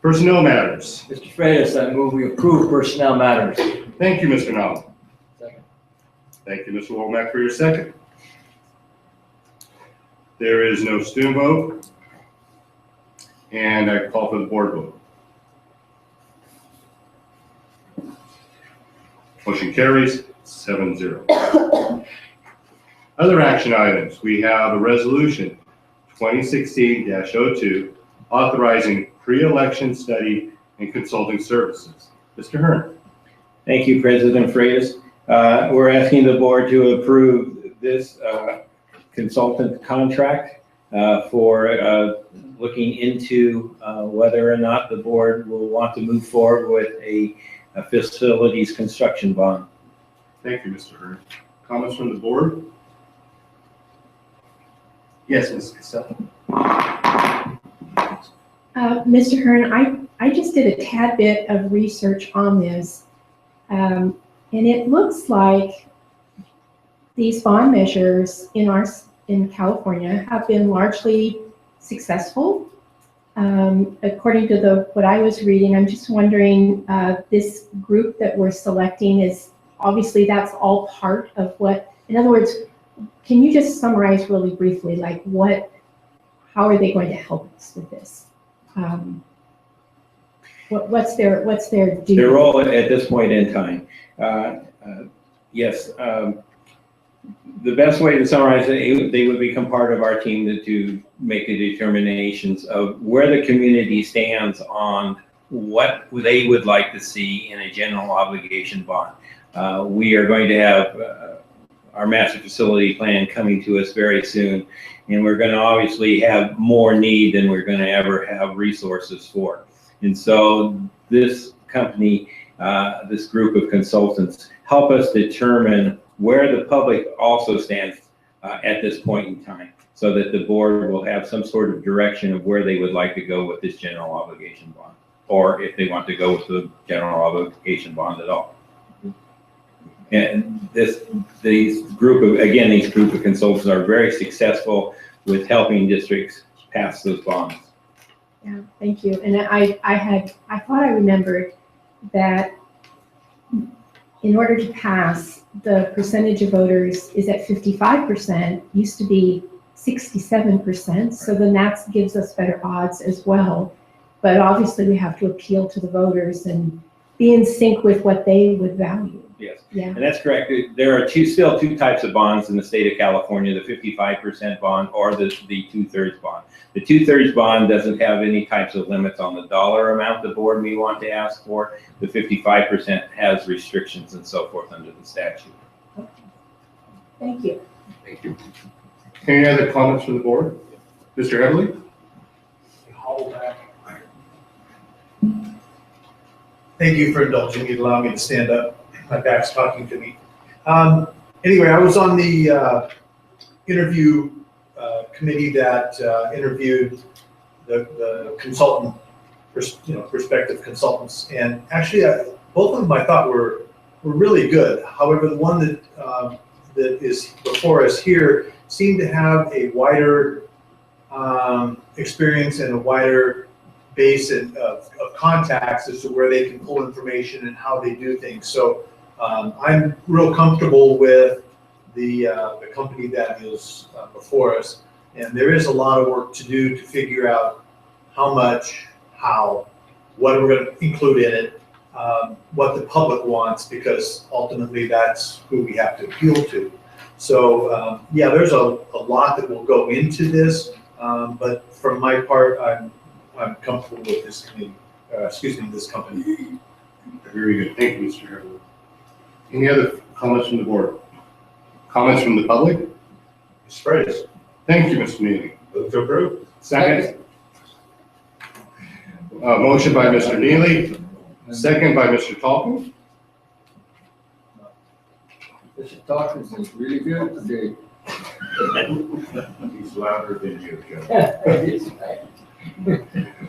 S2: Personnel matters.
S3: Mr. Freitas, I move we approve personnel matters.
S2: Thank you, Mr. Nava.
S3: Second.
S2: Thank you, Mr. Womack, for your second. There is no student vote. And I call for the board vote. Motion carries 7-0. Other action items, we have a resolution 2016-02 authorizing pre-election study and consulting services. Mr. Hearn.
S14: Thank you, President Freitas. We're asking the board to approve this consultant contract for looking into whether or not the board will want to move forward with a facilities construction bond.
S2: Thank you, Mr. Hearn. Comments from the board? Yes, Ms. Cassell.
S11: Mr. Hearn, I just did a tad bit of research on this, and it looks like these bond measures in California have been largely successful. According to what I was reading, I'm just wondering, this group that we're selecting is, obviously that's all part of what, in other words, can you just summarize really briefly, like how are they going to help us with this? What's their duty?
S14: Their role at this point in time. Yes, the best way to summarize it, they would become part of our team to make the determinations of where the community stands on what they would like to see in a general obligation bond. We are going to have our master facility plan coming to us very soon, and we're going to obviously have more need than we're going to ever have resources for. And so this company, this group of consultants, help us determine where the public also stands at this point in time, so that the board will have some sort of direction of where they would like to go with this general obligation bond, or if they want to go with the general obligation bond at all. And these group of consultants are very successful with helping districts pass those bonds.
S11: Yeah, thank you. And I thought I remembered that in order to pass, the percentage of voters is at 55%, used to be 67%. So then that gives us better odds as well. But obviously we have to appeal to the voters and be in sync with what they would value.
S14: Yes,
S11: yeah.
S14: And that's correct. There are still two types of bonds in the state of California, the 55% bond or the 2/3 bond. The 2/3 bond doesn't have any types of limits on the dollar amount the board may want to ask for. The 55% has restrictions and so forth under the statute.
S11: Okay. Thank you.
S2: Thank you. Any other comments from the board? Mr. Everly?
S4: Thank you for indulging me, allowing me to stand up. My back's talking to me. Anyway, I was on the interview committee that interviewed the consultant, prospective consultants, and actually both of them I thought were really good. However, the one that is before us here seemed to have a wider experience and a wider base of contacts as to where they can pull information and how they do things. So I'm real comfortable with the company that is before us. And there is a lot of work to do to figure out how much, how, what we're going to include in it, what the public wants, because ultimately that's who we have to appeal to. So yeah, there's a lot that will go into this, but from my part, I'm comfortable with this committee, this company.
S2: Very good. Thank you, Mr. Herman. Any other comments from the board? Comments from the public?
S4: Mr. Freitas.
S2: Thank you, Mr. Neely.
S4: Move to approve.
S2: Second. Motion by Mr. Neely, second by Mr. Talkin.
S3: Mr. Dawkins is really good today.
S12: He's louder than you, Joe.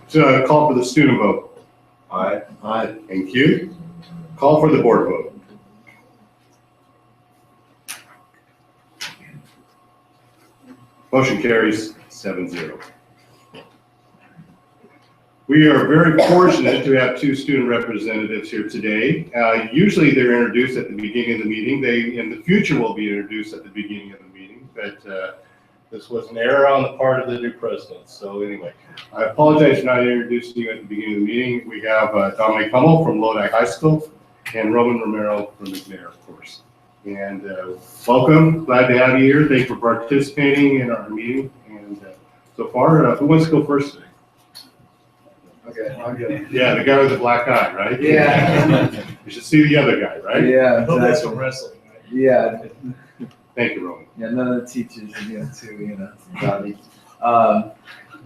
S2: So call for the student vote.
S12: Aye.
S2: Aye. Thank you. Call for the board vote. Motion carries 7-0. We are very fortunate to have two student representatives here today. Usually they're introduced at the beginning of the meeting. They, in the future, will be introduced at the beginning of the meeting, but this was an error on the part of the new president. So anyway, I apologize for not introducing you at the beginning of the meeting. We have Dominic Hummel from Lodi High School and Roman Romero from McNair, of course. And welcome, glad to have you here. Thanks for participating in our meeting. And so far, who wants to go first today?
S18: Okay, I'll go.
S2: Yeah, the guy with the black eye, right?
S18: Yeah.
S2: You should see the other guy, right?
S18: Yeah.
S4: I hope that's from wrestling, right?
S18: Yeah.
S2: Thank you, Roman.
S18: Yeah, none of the teachers are here too, Bobby.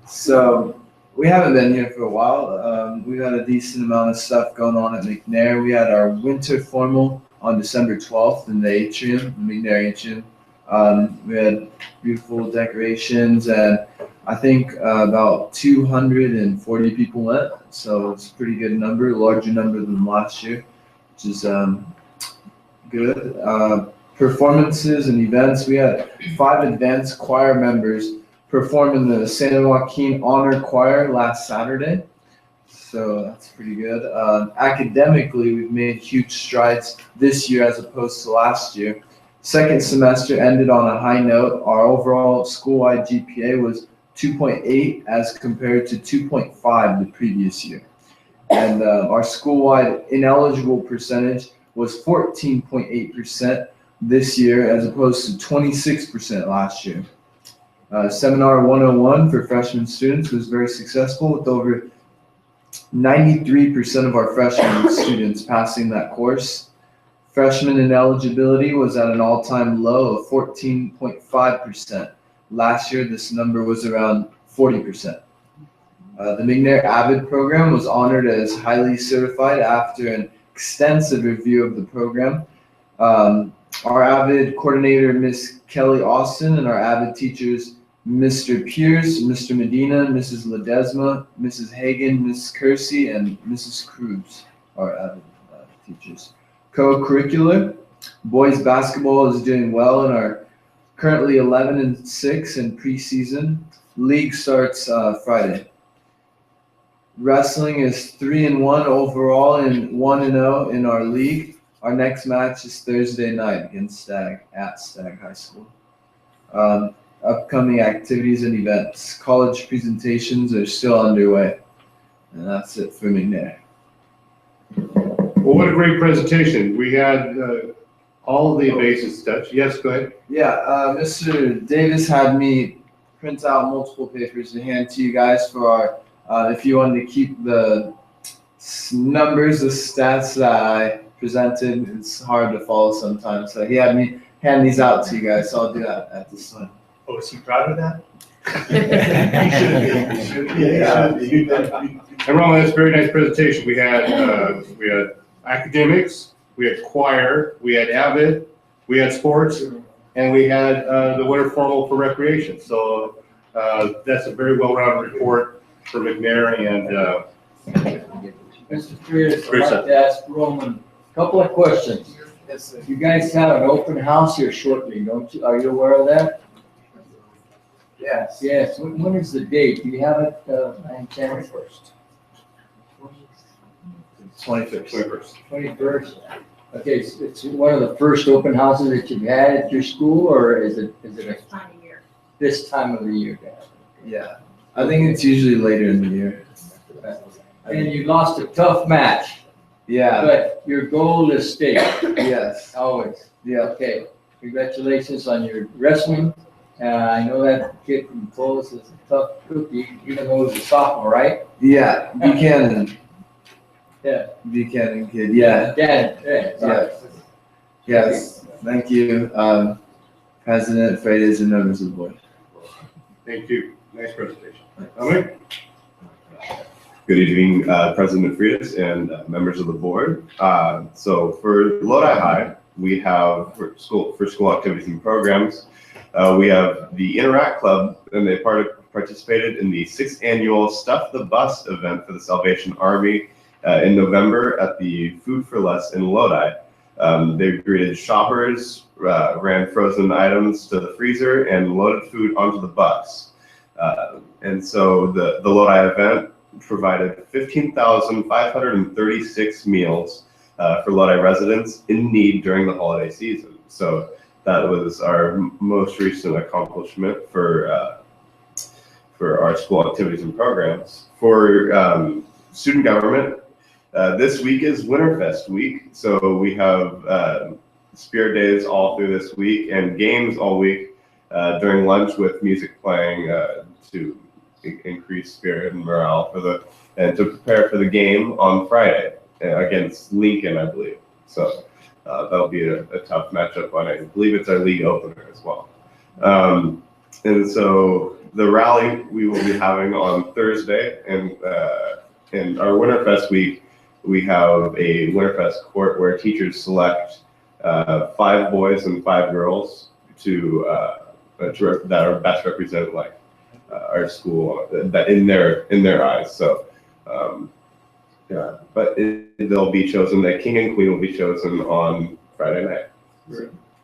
S18: So we haven't been here for a while. We've had a decent amount of stuff going on at McNair. We had our winter formal on December 12th in the atrium, the McNair atrium. We had beautiful decorations, and I think about 240 people went, so it's a pretty good number, a larger number than last year, which is good. Performances and events, we had 5 advanced choir members performed in the San Joaquin Honor Choir last Saturday. So that's pretty good. Academically, we've made huge strides this year as opposed to last year. Second semester ended on a high note. Our overall school-wide GPA was 2.8 as compared to 2.5 the previous year. And our school-wide ineligible percentage was 14.8% this year as opposed to 26% last year. Seminar 101 for freshman students was very successful with over 93% of our freshman students passing that course. Freshman ineligibility was at an all-time low of 14.5%. Last year, this number was around 40%. The McNair AVID program was honored as highly certified after an extensive review of the program. Our AVID coordinator, Ms. Kelly Austin, and our AVID teachers, Mr. Pierce, Mr. Medina, Mrs. Ledesma, Mrs. Hagan, Ms. Kersey, and Mrs. Cruz, our AVID teachers. Co-curricular, boys basketball is doing well and are currently 11-6 in preseason. League starts Friday. Wrestling is 3-1 overall and 1-0 in our league. Our next match is Thursday night against Stag High School. Upcoming activities and events. College presentations are still underway. And that's it for McNair.
S2: Well, what a great presentation. We had all of the bases touched. Yes, go ahead.
S18: Yeah, Mr. Davis had me print out multiple papers to hand to you guys for our, if you wanted to keep the numbers, the stats that I presented. It's hard to follow sometimes. So he had me hand these out to you guys, so I'll do that at this time.
S4: Oh, is he proud of that?
S2: And Ron, that's a very nice presentation. We had academics, we had choir, we had AVID, we had sports, and we had the winter formal for recreation. So that's a very well-rounded report for McNair. And
S3: Mr. Freitas, I'd like to ask Roman a couple of questions. You guys have an open house here shortly, don't you? Are you aware of that?
S18: Yes.
S3: Yes. When is the date? Do you have it by any chance?
S18: 21st.
S3: 21st. Okay, so it's one of the first open houses that you've had at your school, or is it
S13: This time of year.
S3: this time of the year?
S18: Yeah, I think it's usually later in the year.
S3: And you lost a tough match,
S18: Yeah,
S3: but your goal is state,
S18: yes,
S3: always.
S18: yeah.
S3: Okay, congratulations on your wrestling. I know that kid from Clovis is a tough cookie, even though he's a sophomore, right?
S18: Yeah, Buchanan.
S3: Yeah.
S18: Buchanan kid, yeah.
S3: Dan, yeah.
S18: Yeah. Yes, thank you, President Freitas and members of the board.
S2: thank you. Nice presentation. Dominic?
S17: Good evening, President Freitas and members of the board. So for Lodi High, we have for school activities and programs, we have the Interact Club, and they participated in the 6th annual Stuff the Bus event for the Salvation Army in November at the Food for Less in Lodi. They greeted shoppers, ran frozen items to the freezer, and loaded food onto the bus. And so the Lodi event provided 15,536 meals for Lodi residents in need during the holiday season. So that was our most recent accomplishment for our school activities and programs. For student government, this week is Winterfest week, so we have spirit days all through this week and games all week during lunch with music playing to increase spirit and morale and to prepare for the game on Friday against Lincoln, I believe. So that'll be a tough matchup I believe it's our league opener as well. And so the rally we will be having on Thursday, and in our Winterfest week, we have a Winterfest court where teachers select 5 boys and 5 girls that are best represented like our school that in their eyes. So yeah, but they'll be chosen. The king and queen will be chosen on Friday night.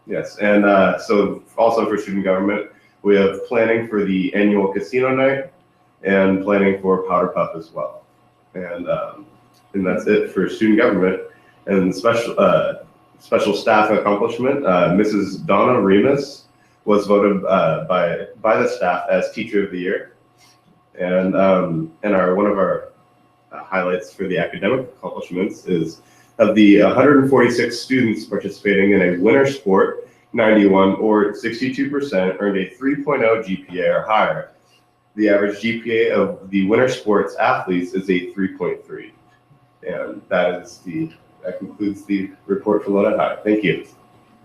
S17: Yes, and so also for student government, We have planning for the annual casino night and planning for Powder Puff as well. And that's it for student government. And special staff accomplishment, Mrs. Donna Remus was voted by the staff as Teacher of the Year. And one of our highlights for the academic accomplishments is of the 146 students participating in a winter sport, 91 or 62% earned a 3.0 GPA or higher. The average GPA of the winter sports athletes is a 3.3. And that concludes the report for Lodi High. Thank you.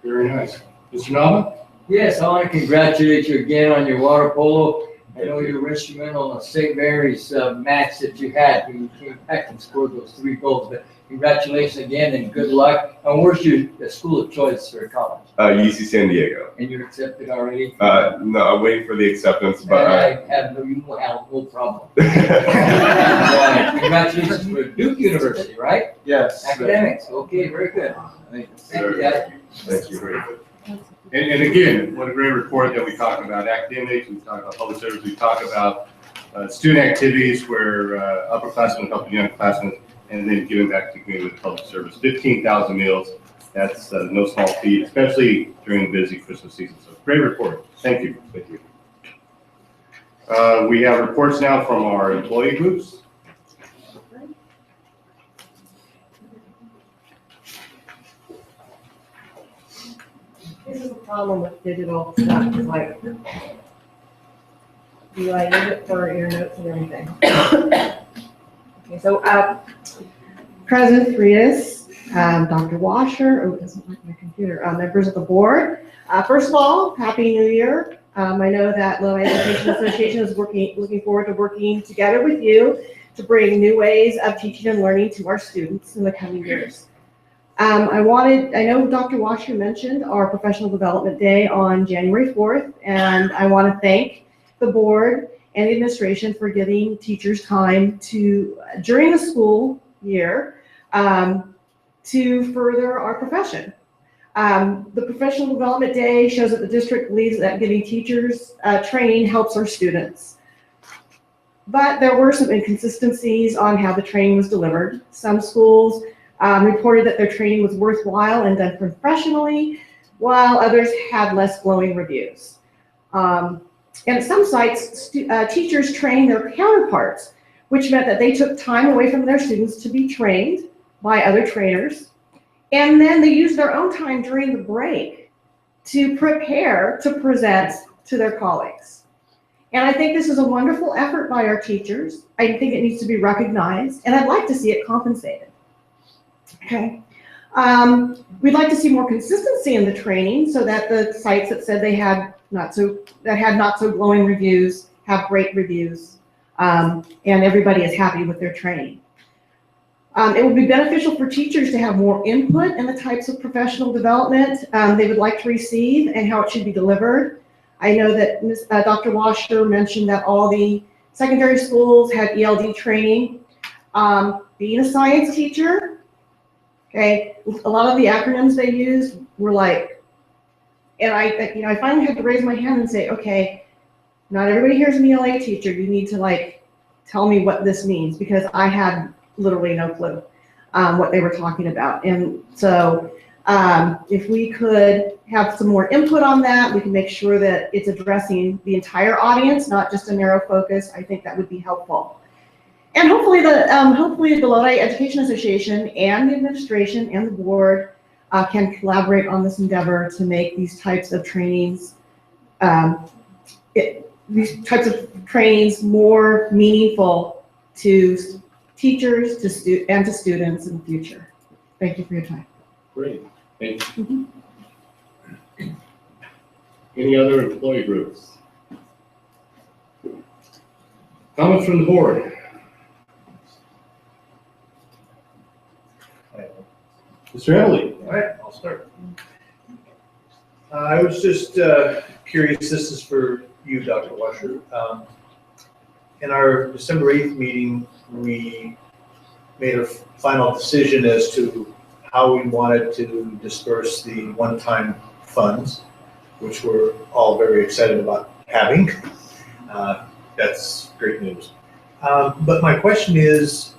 S2: Very nice. Mr. Nava?
S3: Yes, I want to congratulate you again on your water polo. I know you were instrumental in the St. Mary's match that you had. You came back and scored those 3 goals. But congratulations again and good luck. And where's your school of choice for college?
S17: UC San Diego.
S3: And you're accepted already?
S17: No, I'm waiting for the acceptance, but
S3: I have no problem. Congratulations for Duke University, right?
S18: Yes.
S3: Academics. Okay, very good. Thank you, guys.
S17: Thank you.
S2: And again, what a great report that we talk about academics, we talk about public service, we talk about student activities where upperclassmen help young classmen, and then giving back to the community with public service. 15,000 meals, that's no small feat, especially during the busy Christmas season. So great report. Thank you. Thank you. We have reports now from our employee groups.
S19: This is a problem with digital stuff, is like, do I use it for your notes and everything? Okay, so, President Frias, Dr. Washer, oh, it doesn't like my computer, members of the board. First of all, Happy New Year. I know that Lodi Education Association is looking forward to working together with you to bring new ways of teaching and learning to our students in the coming years. I know Dr. Washer mentioned our Professional Development Day on January 4th, and I want to thank the board and the administration for giving teachers time during the school year, to further our profession. The Professional Development Day shows that the district believes that giving teachers training helps our students. But there were some inconsistencies on how the training was delivered. Some schools reported that their training was worthwhile and done professionally, while others had less glowing reviews. And at some sites, teachers trained their counterparts, which meant that they took time away from their students to be trained by other trainers, and then they used their own time during the break to prepare to present to their colleagues. And I think this is a wonderful effort by our teachers. I think it needs to be recognized, and I'd like to see it compensated. Okay. We'd like to see more consistency in the training so that the sites that said they had not so glowing reviews have great reviews, and everybody is happy with their training. It would be beneficial for teachers to have more input in the types of professional development they would like to receive and how it should be delivered. I know that Dr. Washer mentioned that all the secondary schools had ELD training. Being a science teacher, okay, a lot of the acronyms they used were like, and I finally had to raise my hand and say, okay, not everybody here is an ELA teacher. You need to like tell me what this means, because I had literally no clue what they were talking about. And so if we could have some more input on that, we can make sure that it's addressing the entire audience, not just a narrow focus. I think that would be helpful. And hopefully the Lodi Education Association and the administration and the board can collaborate on this endeavor to make these types of trainings more meaningful to teachers, and to students in the future. Thank you for your time.
S2: Great, thank you. Any other employee groups? Comments from the board? Mr. Emily.
S4: All right, I'll start. I was just curious, this is for you, Dr. Washer. In our December 8th meeting, we made a final decision as to how we wanted to disperse the one-time funds, which we're all very excited about having. That's great news. But my question is,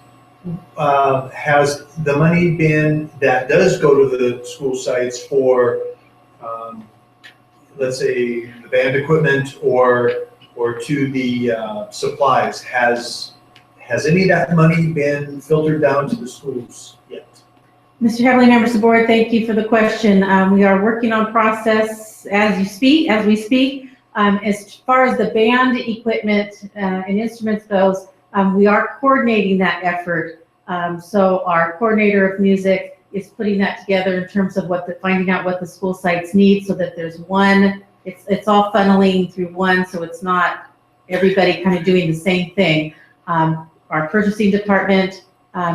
S4: has the money been, that does go to the school sites for, let's say, the band equipment or to the supplies, has any of that money been filtered down to the schools yet?
S13: Mr. Heavily, members of the board, thank you for the question. We are working on process as we speak. As far as the band equipment and instruments goes, we are coordinating that effort. So our coordinator of music is putting that together in terms of finding out what the school sites need, so that there's one, it's all funneling through one, so it's not everybody kind of doing the same thing. Our purchasing department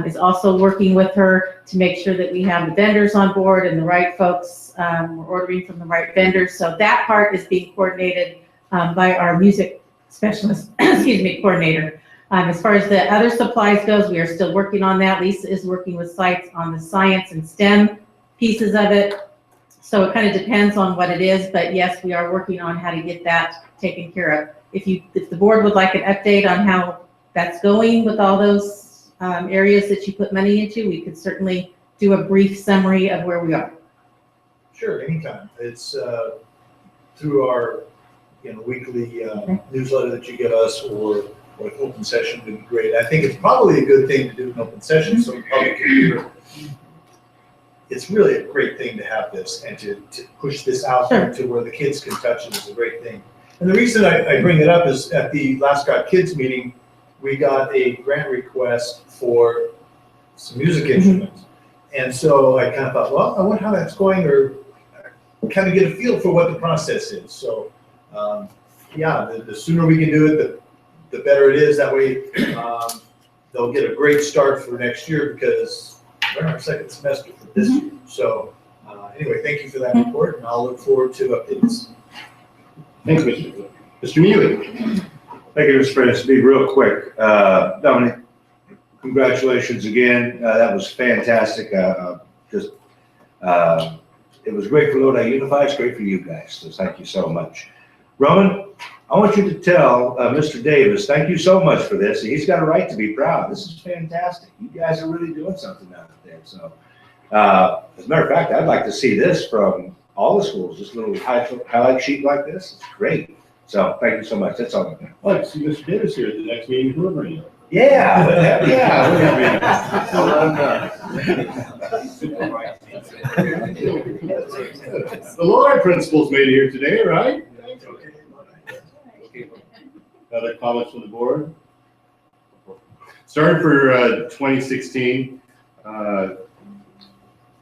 S13: is also working with her to make sure that we have the vendors on board and the right folks. We're ordering from the right vendors. So that part is being coordinated by our music specialist, coordinator. As far as the other supplies goes, we are still working on that. Lisa is working with sites on the science and STEM pieces of it. So it kind of depends on what it is, but yes, we are working on how to get that taken care of. If the board would like an update on how that's going with all those areas that you put money into, we could certainly do a brief summary of where we are.
S4: Sure, anytime. It's through our weekly newsletter that you give us, or open session would be great. I think it's probably a good thing to do an open session, so the public can hear. It's really a great thing to have this and to push this out there to where the kids can touch it is a great thing. And the reason I bring it up is at the last Got Kids meeting, we got a grant request for some music instruments. And so I kind of thought, well, I wonder how that's going, or kind of get a feel for what the process is. So yeah, the sooner we can do it, the better it is. That way they'll get a great start for next year, because we're in our second semester for this year. So anyway, thank you for that report, and I'll look forward to updates.
S2: Thanks, Mr. Neely.
S12: Thank you, Mr. President. To be real quick, Dominic, congratulations again. That was fantastic. It was great for Lodi Unified. It's great for you guys. So thank you so much. Roman, I want you to tell Mr. Davis, thank you so much for this. He's got a right to be proud. This is fantastic. You guys are really doing something out there. So, as a matter of fact, I'd like to see this from all the schools. Just a little highlight sheet like this. It's great. So, thank you so much. That's all I've got.
S2: I'd like to see Mr. Davis here at the next meeting delivering you.
S12: Yeah,
S2: The Lord principals made it here today, right? Other comments from the board? Starting for 2016,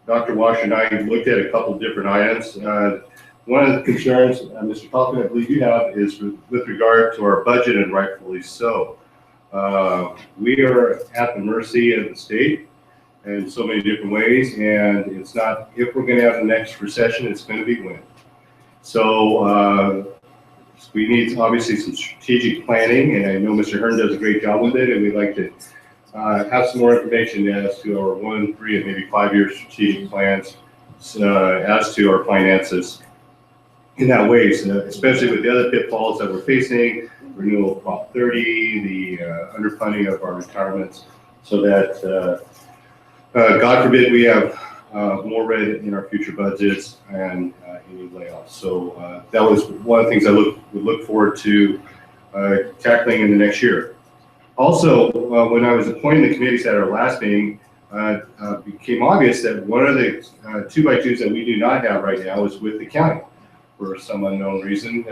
S2: Dr. Washer and I looked at a couple different items. One of the concerns, Mr. Falcon, I believe you have, is with regard to our budget, and rightfully so. We are at the mercy of the state in so many different ways, and it's not if we're going to have the next recession, it's going to be when. So we need obviously some strategic planning, and I know Mr. Hearn does a great job with it, and we'd like to have some more information as to our 1, 3, and maybe 5-year strategic plans as to our finances in that way, so especially with the other pitfalls that we're facing, renewal of Prop 30, the underfunding of our retirements, so that God forbid we have more red in our future budgets and any layoffs. So that was one of the things I would look forward to tackling in the next year. Also, when I was appointing the committees at our last meeting, it became obvious that one of the 2x2s that we do not have right now is with the county for some unknown reason.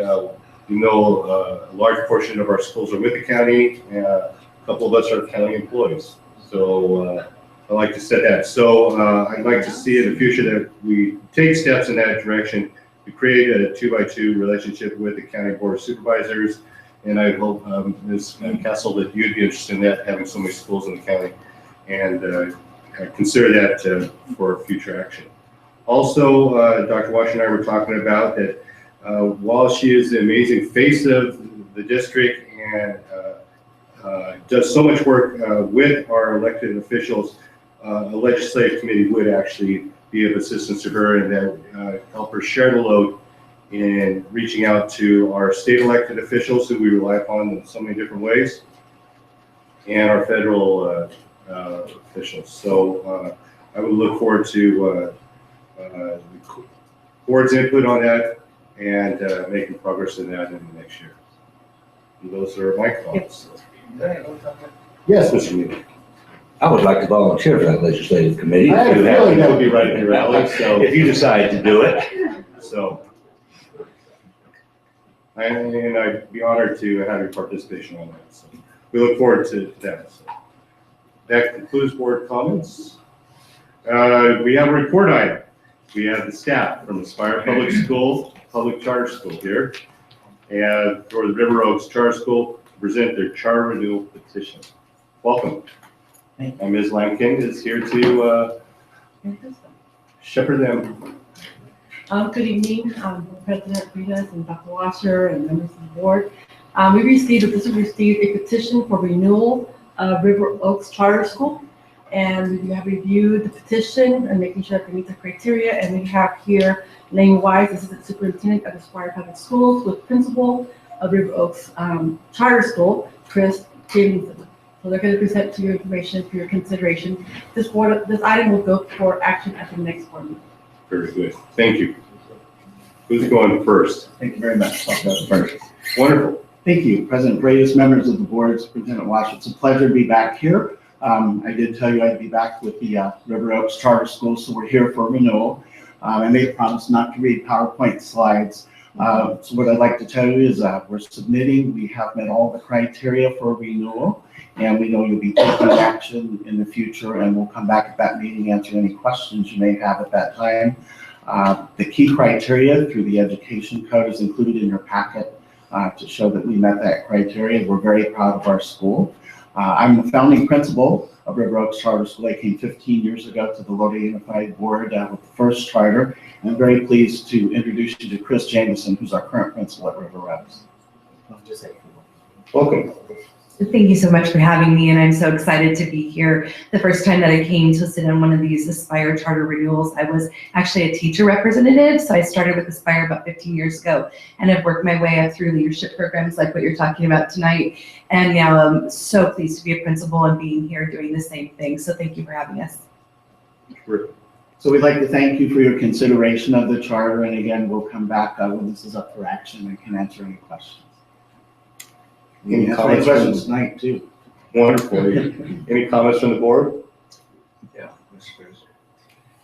S2: We know a large portion of our schools are with the county, and a couple of us are county employees. So I like to set that. So I'd like to see in the future that we take steps in that direction to create a 2x2 relationship with the County Board of Supervisors. And I hope, Ms. Castle, that you'd be interested in that, having so many schools in the county, and consider that for future action. Also, Dr. Wash and I were talking about that while she is the amazing face of the district and does so much work with our elected officials, a legislative committee would actually be of assistance to her, and that help her share the load in reaching out to our state elected officials who we rely upon in so many different ways, and our federal officials. So I would look forward to the board's input on that and making progress in that in the next year. And those are my comments. Yes, Mr. Neal.
S12: I would like to volunteer for that legislative committee.
S2: I have a feeling that would be right up your alley, so.
S12: If you decide to do it.
S2: So. And I'd be honored to have your participation on that. So we look forward to that. So that concludes board comments. We have a report item. We have the staff from Aspire Public School, Public Charter School here, and for the River Oaks Charter School to present their charter renewal petition. Welcome. And Ms. Lamkin is here to shepherd them.
S20: Good evening, President Fridas and Dr. Washer and members of the board. We received a petition for renewal of River Oaks Charter School. And we have reviewed the petition and making sure that it meets the criteria. And we have here Lane Wise, Assistant Superintendent of Aspire Public Schools, with Principal of River Oaks Charter School, Chris Jamieson. So they're going to present to your information for your consideration. This item will go for action at the next board meeting.
S2: Very good. Thank you. Who's going first?
S21: Thank you very much. I'll go first.
S2: Wonderful.
S21: Thank you, President Freitas, members of the board, Superintendent Wash. It's a pleasure to be back here. I did tell you I'd be back with the River Oaks Charter School, so we're here for renewal. I made a promise not to read PowerPoint slides. So what I'd like to tell you is we're submitting. We have met all the criteria for renewal, and we know you'll be taking action in the future, and we'll come back at that meeting, answer any questions you may have at that time. The key criteria through the education code is included in your packet to show that we met that criteria. We're very proud of our school. I'm the founding principal of River Oaks Charter School. I came 15 years ago to the Lodi Unified Board with the first charter. And I'm very pleased to introduce you to Chris Jamieson, who's our current principal at River Oaks.
S2: Welcome.
S22: Thank you so much for having me, and I'm so excited to be here. The first time that I came to sit on one of these Aspire charter renewals, I was actually a teacher representative, so I started with Aspire about 15 years ago, and I've worked my way up through leadership programs like what you're talking about tonight, and now I'm so pleased to be a principal and being here doing the same thing, so thank you for having us.
S21: So we'd like to thank you for your consideration of the charter, and again, we'll come back when this is up for action and can answer any questions.
S2: Any comments
S21: questions tonight too?
S2: Wonderful. Any comments from the board?
S12: Yeah, Mr. President.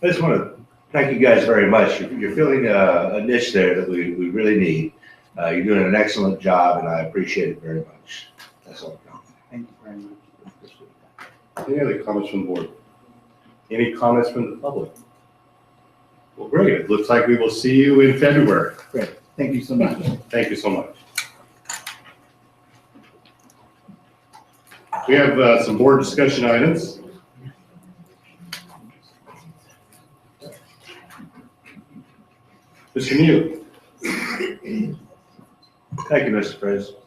S12: I just want to thank you guys very much. You're filling a niche there that we really need. You're doing an excellent job, and I appreciate it very much. That's all.
S21: Thank you very much.
S2: Any other comments from the board? Any comments from the public? Well, great. It looks like we will see you in February.
S21: Great. Thank you so much.
S2: Thank you so much. We have some board discussion items. Mr. Neal.
S12: Thank you, Mr. President.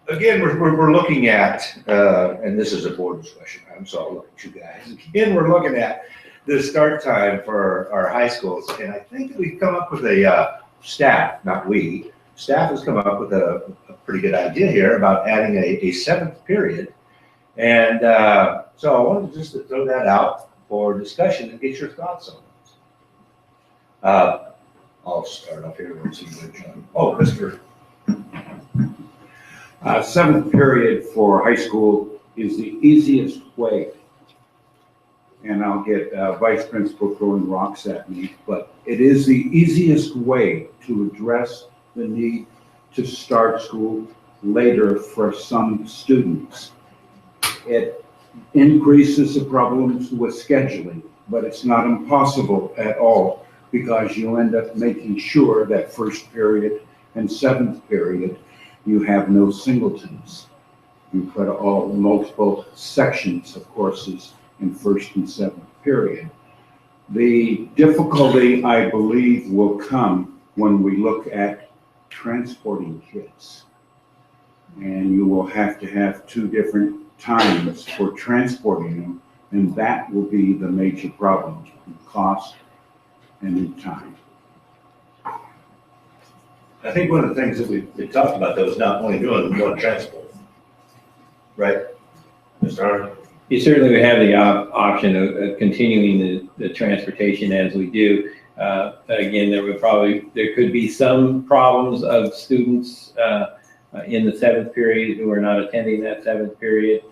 S12: Again, we're looking at, and this is a board discussion, so I'll look at you guys. Again, we're looking at the start time for our high schools, and I think that we've come up with a staff, not we, staff has come up with a pretty good idea here about adding a seventh period. And so I wanted just to throw that out for discussion and get your thoughts on it. I'll start off here and see what John. Oh, Mr.
S5: Seventh period for high school is the easiest way. And I'll get Vice Principal throwing rocks at me, but it is the easiest way to address the need to start school later for some students. It increases the problems with scheduling, but it's not impossible at all because you'll end up making sure that first period and seventh period, you have no singletons. You put all multiple sections of courses in first and seventh period. The difficulty, I believe, will come when we look at transporting kids. And you will have to have two different times for transporting them, and that will be the major problem in cost and in time.
S12: I think one of the things that we talked about though is not only doing one transport. Right? Mr. Hart?
S14: You certainly would have the option of continuing the transportation as we do. Again, there could be some problems of students in the 7th period who are not attending that 7th period.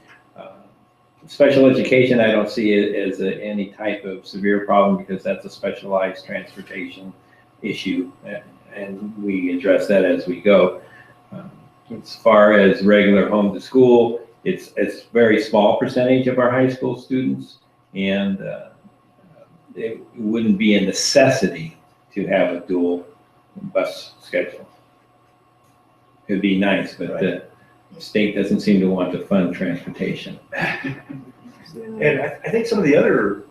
S14: Special education, I don't see it as any type of severe problem because that's a specialized transportation issue, and we address that as we go. As far as regular home to school, it's very small percentage of our high school students, and it wouldn't be a necessity to have a dual bus schedule. It'd be nice, but the state doesn't seem to want to fund transportation.
S12: And I think some of the other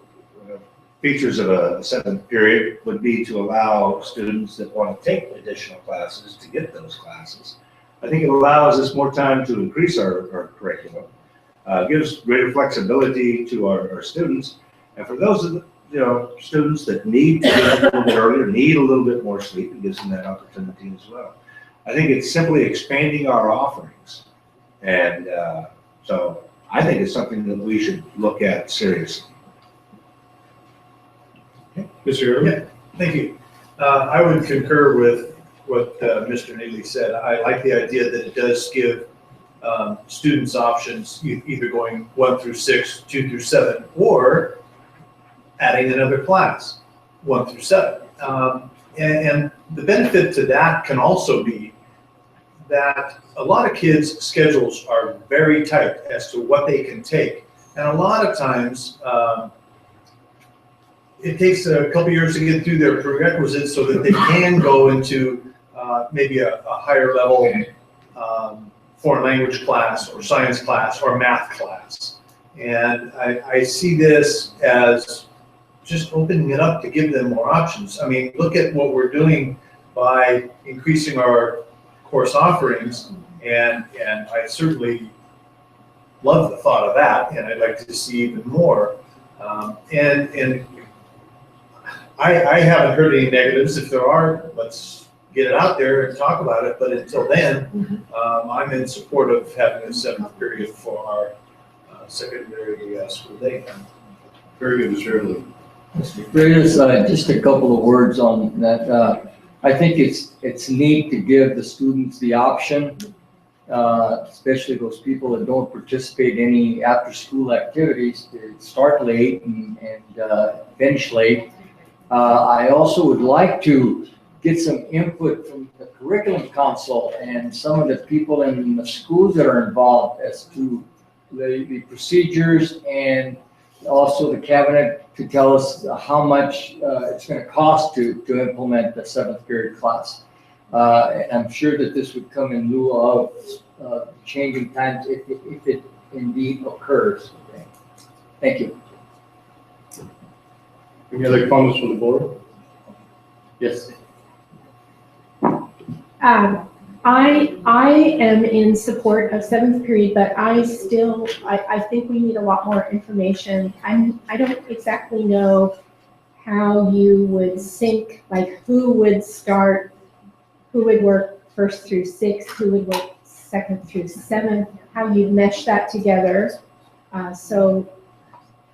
S12: features of a 7th period would be to allow students that want to take additional classes to get those classes. I think it allows us more time to increase our curriculum, gives greater flexibility to our students. And for those of the, students that need to get up a little bit earlier, need a little bit more sleep, it gives them that opportunity as well. I think it's simply expanding our offerings. And so I think it's something that we should look at seriously.
S4: Mr. Irwin? Yeah, thank you. I would concur with what Mr. Neely said. I like the idea that it does give students options, either going 1 through 6, 2 through 7, or adding another class, 1 through 7. And the benefit to that can also be that a lot of kids' schedules are very tight as to what they can take. And a lot of times, it takes a couple years to get through their prerequisites so that they can go into maybe a higher level foreign language class or science class or math class. And I see this as just opening it up to give them more options. I mean, look at what we're doing by increasing our course offerings, and I certainly love the thought of that, and I'd like to see even more. And I haven't heard any negatives. If there are, let's get it out there and talk about it. But until then, I'm in support of having a 7th period for our secondary school day.
S2: Very good, Mr. Irwin.
S1: Mr. Freitas, just a couple of words on that. I think it's neat to give the students the option, especially those people that don't participate in any after-school activities, to start late and finish late. I also would like to get some input from the curriculum council and some of the people in the schools that are involved as to the procedures, and also the cabinet to tell us how much it's going to cost to implement the 7th period class. And I'm sure that this would come in lieu of changing times if it indeed occurs. Okay. Thank you.
S2: Any other comments from the board? Yes.
S11: I am in support of 7th period, but I think we need a lot more information. I don't exactly know how you would sync, like who would work 1st through 6th, who would work 2nd through 7th, how you mesh that together. So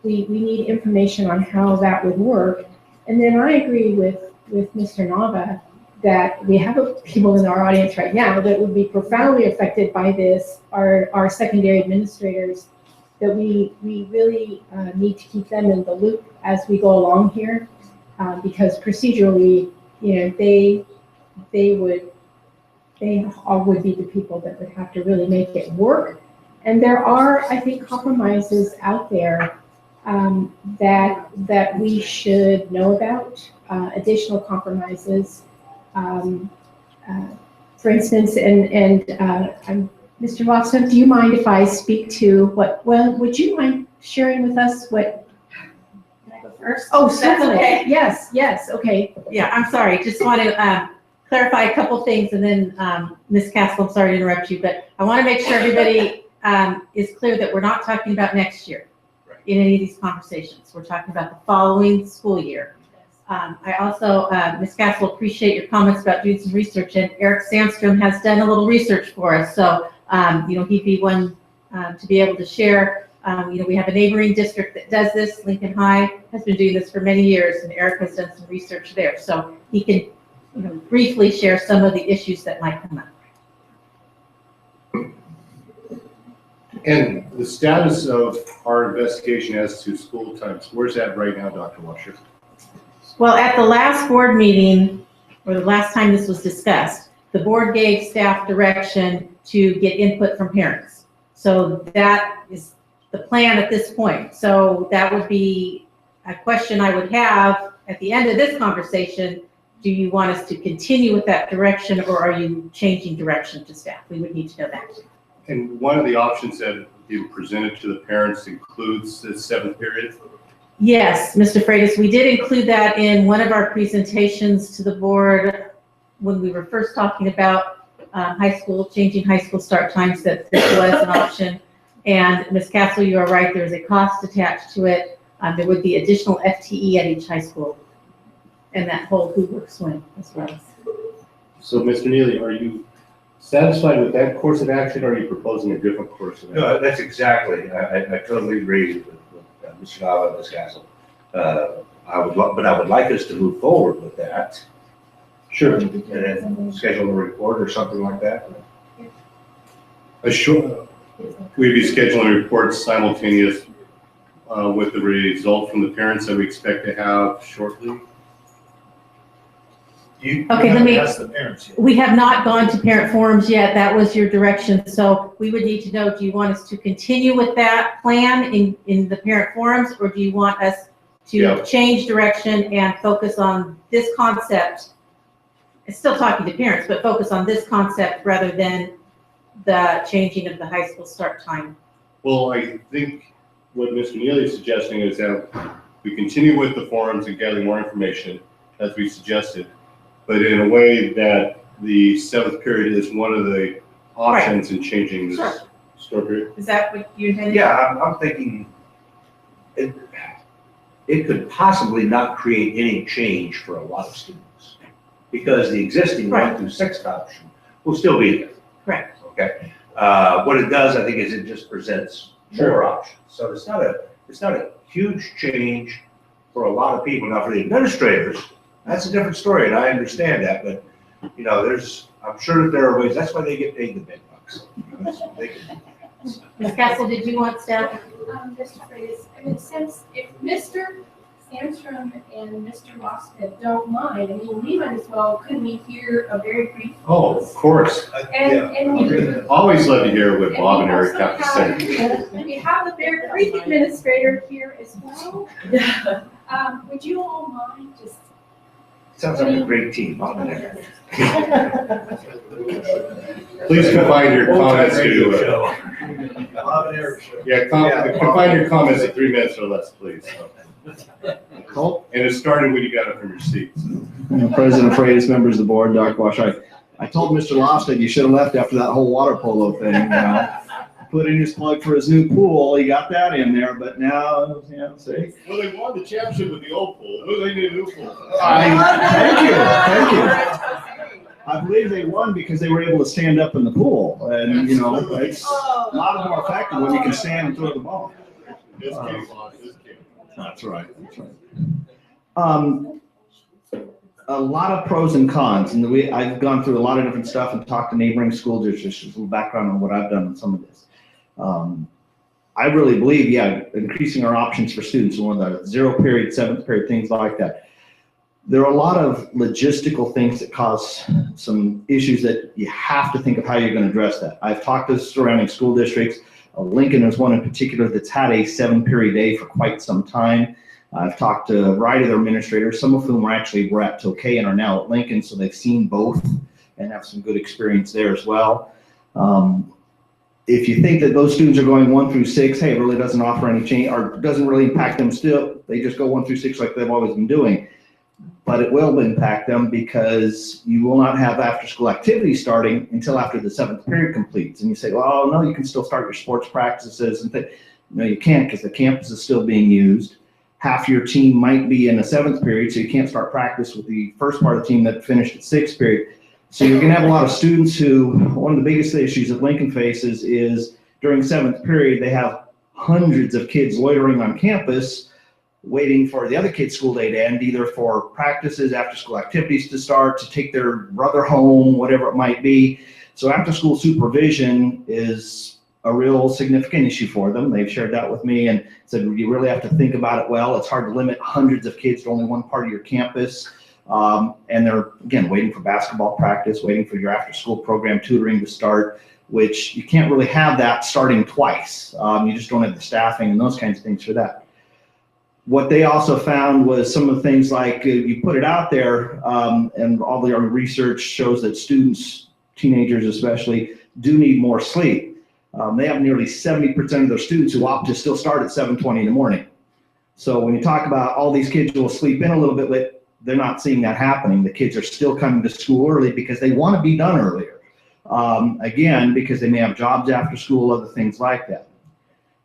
S11: we need information on how that would work. And then I agree with Mr. Nava that we have people in our audience right now that would be profoundly affected by this, our secondary administrators, that we really need to keep them in the loop as we go along here, because procedurally, they all would be the people that would have to really make it work. And there are, I think, compromises out there that we should know about, additional compromises. For instance, Mr. Watson, do you mind if I speak to would you mind sharing with us what? Can I go first? Oh, certainly.
S13: Okay.
S11: Yes, okay.
S13: Yeah, I'm sorry, just want to clarify a couple things, and then Ms. Castle, I'm sorry to interrupt you, but I want to make sure everybody is clear that we're not talking about next year in any of these conversations. We're talking about the following school year. I also, Ms. Castle, appreciate your comments about doing some research, and Eric Sandstrom has done a little research for us, so, he'd be one to be able to share. We have a neighboring district that does this. Lincoln High has been doing this for many years, and Eric has done some research there, so he can, briefly share some of the issues that might come up.
S2: And the status of our investigation as to school times, where's that right now, Dr. Washer?
S13: Well, at the last board meeting, or the last time this was discussed, the board gave staff direction to get input from parents. So that is the plan at this point. So that would be a question I would have at the end of this conversation. Do you want us to continue with that direction, or are you changing direction to staff? We would need to know that.
S2: And one of the options that you presented to the parents includes the 7th period?
S13: Yes, Mr. Freitas, we did include that in one of our presentations to the board when we were first talking about changing high school start times, that this was an option. And Ms. Castle, you are right, there is a cost attached to it. There would be additional FTE at each high school, and that whole Who Works When as well.
S2: So, Mr. Neely, are you satisfied with that course of action, or are you proposing a different course of action?
S12: No, that's exactly, I totally agree with Mr. Nava and Ms. Castle. But I would like us to move forward with that.
S2: Sure.
S12: And then schedule a report or something like that.
S2: We'd be scheduling reports simultaneous with the result from the parents that we expect to have shortly.
S13: Okay, we have not gone to parent forums yet. That was your direction. So we would need to know, do you want us to continue with that plan in the parent forums, or do you want us to change direction and focus on this concept? It's still talking to parents, but focus on this concept rather than the changing of the high school start time.
S2: Well, I think what Mr. Neely is suggesting is that we continue with the forums and gather more information as we suggested, but in a way that the 7th period is one of the options in changing this start period.
S13: Is that what you intended?
S12: Yeah, I'm thinking it could possibly not create any change for a lot of students, because the existing 1 through 6 option will still be there.
S13: Correct.
S12: Okay. What it does, I think, is it just presents more options. So it's not a huge change for a lot of people. Now, for the administrators, that's a different story, and I understand that. But I'm sure that there are ways. That's why they get paid the big bucks.
S13: Ms. Castle, did you want staff?
S7: Mr. Freitas, since if Mr. Sandstrom and Mr. Mosted don't mind, we might as well, couldn't we hear a very brief?
S2: Oh, of course.
S7: And
S2: Always love to hear what Bob and Eric have to say.
S7: We have a very brief administrator here as well. Would you all mind just?
S12: Sounds like a great team, Bob and Eric.
S2: Please confine your comments to. Confine your comments to 3 minutes or less, please. And it started when you got up from your seats.
S9: President Freitas, members of the board, Dr. Wash, I told Mr. Lofstad you should have left after that whole water polo thing. Put in his plug for his new pool, he got that in there, but now, see.
S2: Well, they won the championship with the old pool. They need a new pool.
S9: Thank you. I believe they won because they were able to stand up in the pool, and it's a lot more effective when you can stand and throw the ball. That's right. A lot of pros and cons, and I've gone through a lot of different stuff and talked to neighboring school districts. Just a little background on what I've done on some of this. I really believe, increasing our options for students, one of the 0 period, 7th period, things like that. There are a lot of logistical things that cause some issues that you have to think of how you're going to address that. I've talked to surrounding school districts. Lincoln is one in particular that's had a 7-period day for quite some time. I've talked to a variety of their administrators, some of whom were at Tokay and are now at Lincoln, so they've seen both and have some good experience there as well. If you think that those students are going 1 through 6, hey, it really doesn't offer any change or doesn't really impact them still, they just go 1 through 6 like they've always been doing. But it will impact them because you will not have after-school activities starting until after the 7th period completes. And you say, well, no, you can still start your sports practices and no, you can't, because the campus is still being used. half your team might be in the 7th period, so you can't start practice with the first part of the team that finished at 6th period. So you're gonna have a lot of students who, one of the biggest issues that Lincoln faces is during 7th period, they have hundreds of kids loitering on campus waiting for the other kid's school day to end, either for practices, after school activities to start, to take their brother home, whatever it might be. So after school supervision is a real significant issue for them. They've shared that with me and said, you really have to think about it well. It's hard to limit hundreds of kids to only one part of your campus. And they're, again, waiting for basketball practice, waiting for your after school program tutoring to start, which you can't really have that starting twice. You just don't have the staffing and those kinds of things for that. What they also found was some of the things like you put it out there, and all the research shows that students, teenagers especially, do need more sleep. They have nearly 70% of their students who opt to still start at 7:20 in the morning. So when you talk about all these kids who will sleep in a little bit late, they're not seeing that happening. The kids are still coming to school early because they want to be done earlier. Again, because they may have jobs after school, other things like that.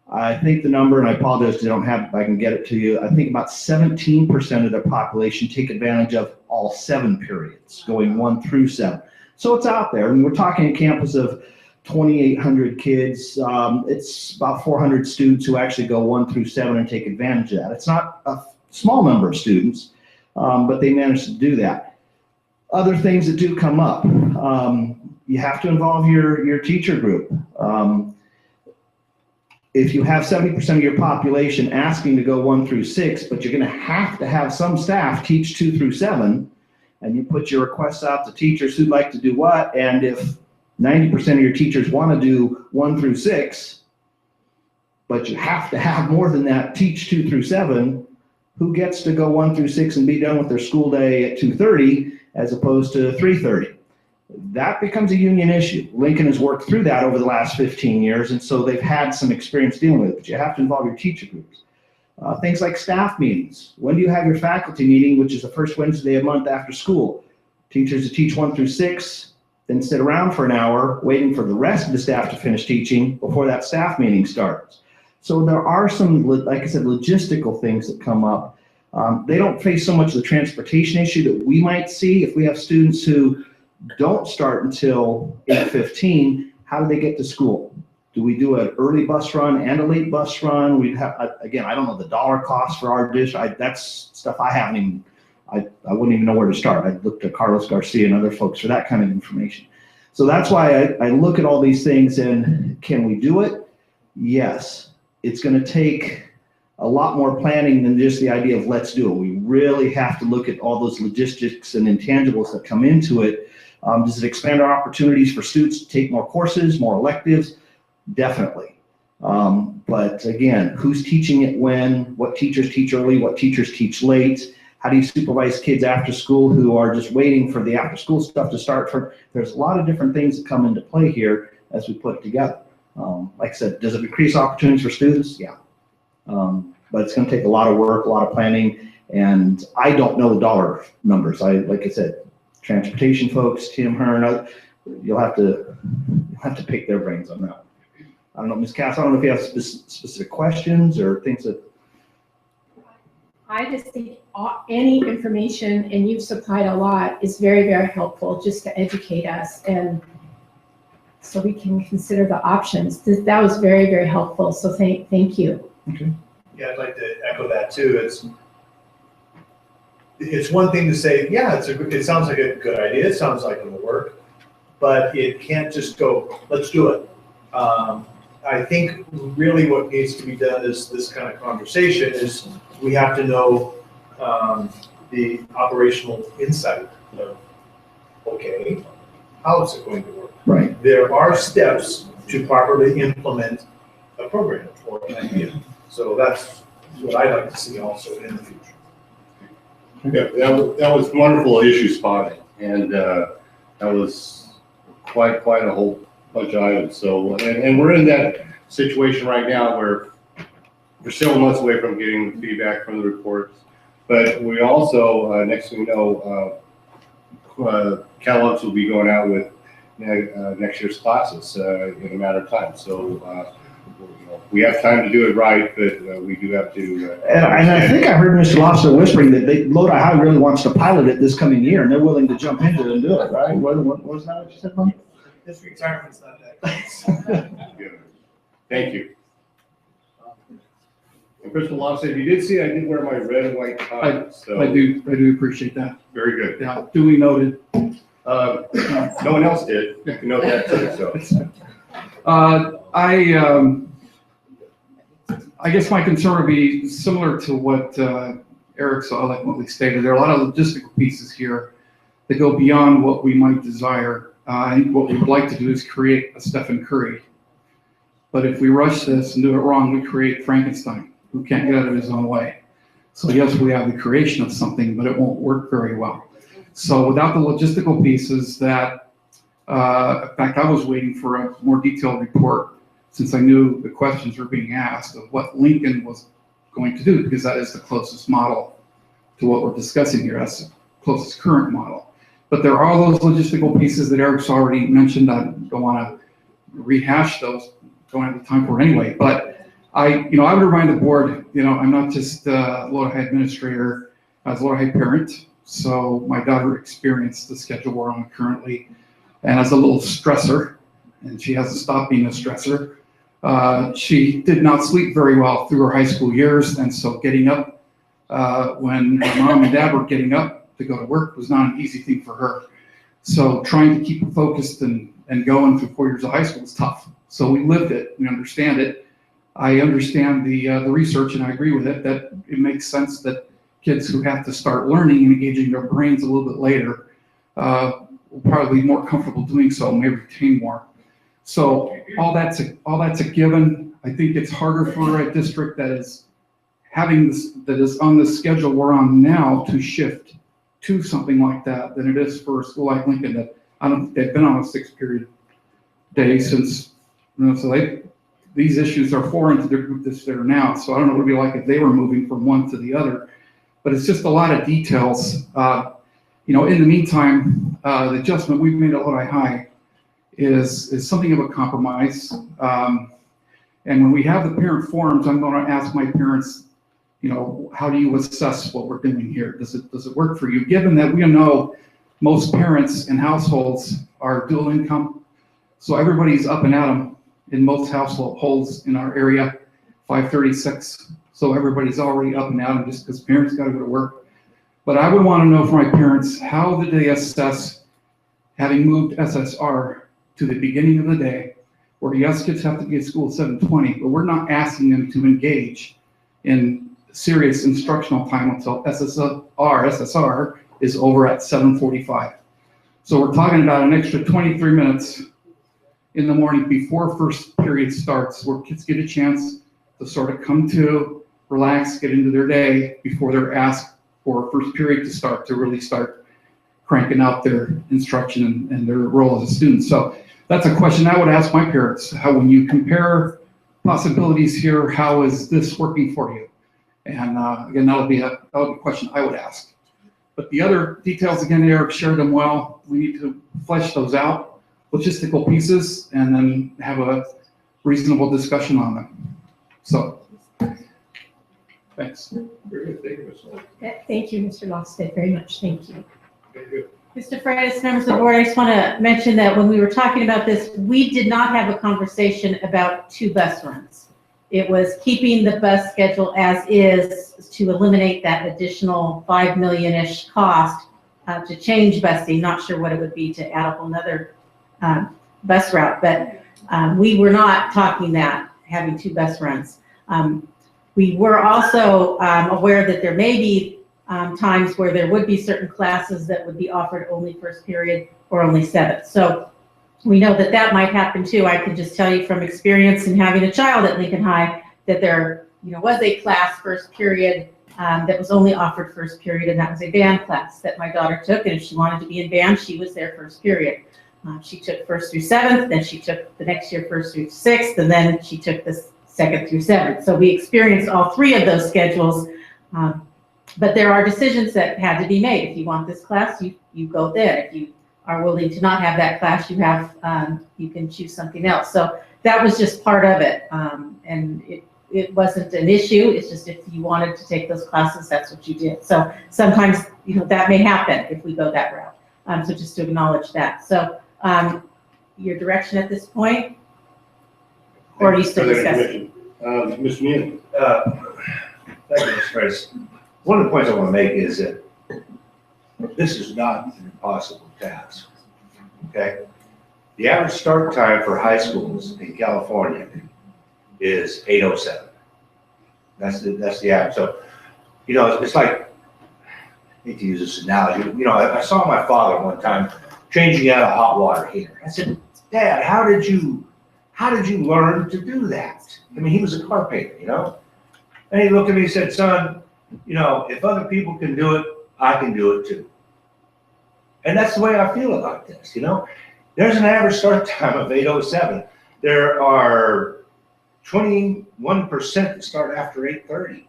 S9: I think the number, and I apologize because I don't have it, if I can get it to you, I think about 17% of the population take advantage of all 7 periods, going 1 through 7. So it's out there, and we're talking a campus of 2,800 kids. It's about 400 students who actually go 1 through 7 and take advantage of that. It's not a small number of students, but they manage to do that. Other things that do come up, you have to involve your teacher group. If you have 70% of your population asking to go 1 through 6, but you're gonna have to have some staff teach 2 through 7, and you put your requests out to teachers who'd like to do what, and if 90% of your teachers wanna do 1 through 6, but you have to have more than that teach 2 through 7, who gets to go 1 through 6 and be done with their school day at 2:30 as opposed to 3:30? That becomes a union issue. Lincoln has worked through that over the last 15 years, and so they've had some experience dealing with it, but you have to involve your teacher groups. Things like staff meetings. When do you have your faculty meeting, which is the first Wednesday of the month after school? Teachers to teach 1 through 6, then sit around for an hour waiting for the rest of the staff to finish teaching before that staff meeting starts. So there are some, like I said, logistical things that come up. They don't face so much the transportation issue that we might see. If we have students who don't start until 8:15, how do they get to school? Do we do an early bus run and a late bus run? We'd have, again, I don't know the dollar cost for our dish. That's stuff I haven't even, I wouldn't even know where to start. I looked at Carlos Garcia and other folks for that kind of information. So that's why I look at all these things and can we do it? Yes. It's going to take a lot more planning than just the idea of let's do it. We really have to look at all those logistics and intangibles that come into it. Does it expand our opportunities for students to take more courses, more electives? Definitely. But again, who's teaching it when? What teachers teach early? What teachers teach late? How do you supervise kids after school who are just waiting for the after school stuff to start? There's a lot of different things that come into play here as we put it together. Like I said, does it increase opportunities for students? Yeah. But it's going to take a lot of work, a lot of planning, and I don't know the dollar numbers. Like I said, transportation folks, Tim Hearn, you'll have to pick their brains on that. I don't know, Ms. Cass, I don't know if you have specific questions or things that.
S11: I just think any information, and you've supplied a lot, is very, very helpful just to educate us and so we can consider the options. That was very, very helpful. So thank you.
S9: Okay.
S4: Yeah, I'd like to echo that too. It's one thing to say, yeah, it sounds like a good idea. It sounds like it'll work, but it can't just go, let's do it. I think really what needs to be done is this kind of conversation is we have to know the operational insight of, okay, how is it going to work?
S9: Right.
S4: There are steps to properly implement a program or an idea. So that's what I'd like to see also in the future.
S2: Yeah, that was wonderful issue spotting, and that was quite a whole bunch of items. So, and we're in that situation right now where we're several months away from getting the feedback from the reports, but we also, next thing we know, catalogs will be going out with next year's classes in a matter of time. So we have time to do it right, but we do have to.
S9: And I think I heard Mr. Lobster whispering that Lodi High really wants to pilot it this coming year, and they're willing to jump into it and do it, right? Wasn't that what you said, Mom?
S4: His retirement's not that close.
S2: Thank you. And Crystal Law said, you did see I did wear my red and white tie, so.
S6: I do appreciate that.
S2: Very good.
S6: Yeah, duly noted.
S2: No one else did. You can note that too, so.
S6: I guess my concern would be similar to what Eric so eloquently stated. There are a lot of logistical pieces here that go beyond what we might desire. I think what we'd like to do is create a Stephen Curry. But if we rush this and do it wrong, we create Frankenstein, who can't get out of his own way. So yes, we have the creation of something, but it won't work very well. So without the logistical pieces that, in fact, I was waiting for a more detailed report since I knew the questions were being asked of what Lincoln was going to do, because that is the closest model to what we're discussing here. That's the closest current model. But there are those logistical pieces that Eric's already mentioned. I don't want to rehash those. Don't have the time for it anyway. But I would remind the board, I'm not just a Lodi High administrator, I was a Lodi High parent. So my daughter experienced the schedule we're on currently, and as a little stressor, and she hasn't stopped being a stressor. She did not sleep very well through her high school years, and so getting up when her mom and dad were getting up to go to work was not an easy thing for her. So trying to keep her focused and going through 4 years of high school was tough. So we lived it, we understand it. I understand the research, and I agree with it, that it makes sense that kids who have to start learning and engaging their brains a little bit later will probably be more comfortable doing so, may retain more. So all that's a given. I think it's harder for a district that is having this, that is on the schedule we're on now, to shift to something like that than it is for a school like Lincoln that they've been on a 6-period day since, so these issues are foreign to their group that's there now. So I don't know what it'd be like if they were moving from one to the other, but it's just a lot of details. In the meantime, the adjustment we've made at Lodi High is something of a compromise. And when we have the parent forums, I'm going to ask my parents, how do you assess what we're doing here? Does it work for you? Given that we know most parents and households are dual income, so everybody's up and at 'em in most households in our area, 536. So everybody's already up and at 'em just because parents got to go to work. But I would want to know from my parents, how did they assess having moved SSR to the beginning of the day, where yes, kids have to be at school at 7:20, but we're not asking them to engage in serious instructional time until SSR is over at 7:45. So we're talking about an extra 23 minutes in the morning before first period starts, where kids get a chance to sort of come to, relax, get into their day before they're asked for first period to start, to really start cranking out their instruction and their role as a student. So that's a question I would ask my parents. How, when you compare possibilities here, how is this working for you? And again, that'll be a question I would ask. But the other details, again, Eric shared them well. We need to flesh those out, logistical pieces, and then have a reasonable discussion on them. So, thanks.
S2: Very good. Thank you, Mr.
S11: Thank you, Mr. Lofstead, very much. Thank you.
S2: Very good.
S13: Mr. Freitas, members of the board, I just want to mention that when we were talking about this, we did not have a conversation about 2 bus runs. It was keeping the bus schedule as is to eliminate that additional $5 million-ish cost to change busing. Not sure what it would be to add a whole nother bus route, but we were not talking that, having 2 bus runs. We were also aware that there may be times where there would be certain classes that would be offered only first period or only 7th. So we know that that might happen too. I can just tell you from experience in having a child at Lincoln High that there was a class first period that was only offered first period, and that was a band class that my daughter took. And if she wanted to be in band, she was there first period. She took 1st through 7th, then she took the next year 1st through 6th, and then she took the 2nd through 7th. So we experienced all 3 of those schedules. But there are decisions that had to be made. If you want this class, you go there. If you are willing to not have that class, you have, you can choose something else. So that was just part of it. And it wasn't an issue. It's just if you wanted to take those classes, that's what you did. So sometimes, that may happen if we go that route. So just to acknowledge that. So your direction at this point, or are you still discussing?
S2: Mr. Neely.
S12: Thank you, Mr. President. One of the points I want to make is that this is not an impossible task, okay? The average start time for high schools in California is 8:07. That's the average. So, it's like, I hate to use this analogy. I saw my father one time changing out a hot water heater. I said, Dad, how did you learn to do that? I mean, he was a carpenter, And he looked at me and said, son, if other people can do it, I can do it too. And that's the way I feel about this, There's an average start time of 8:07. There are 21% that start after 8:30.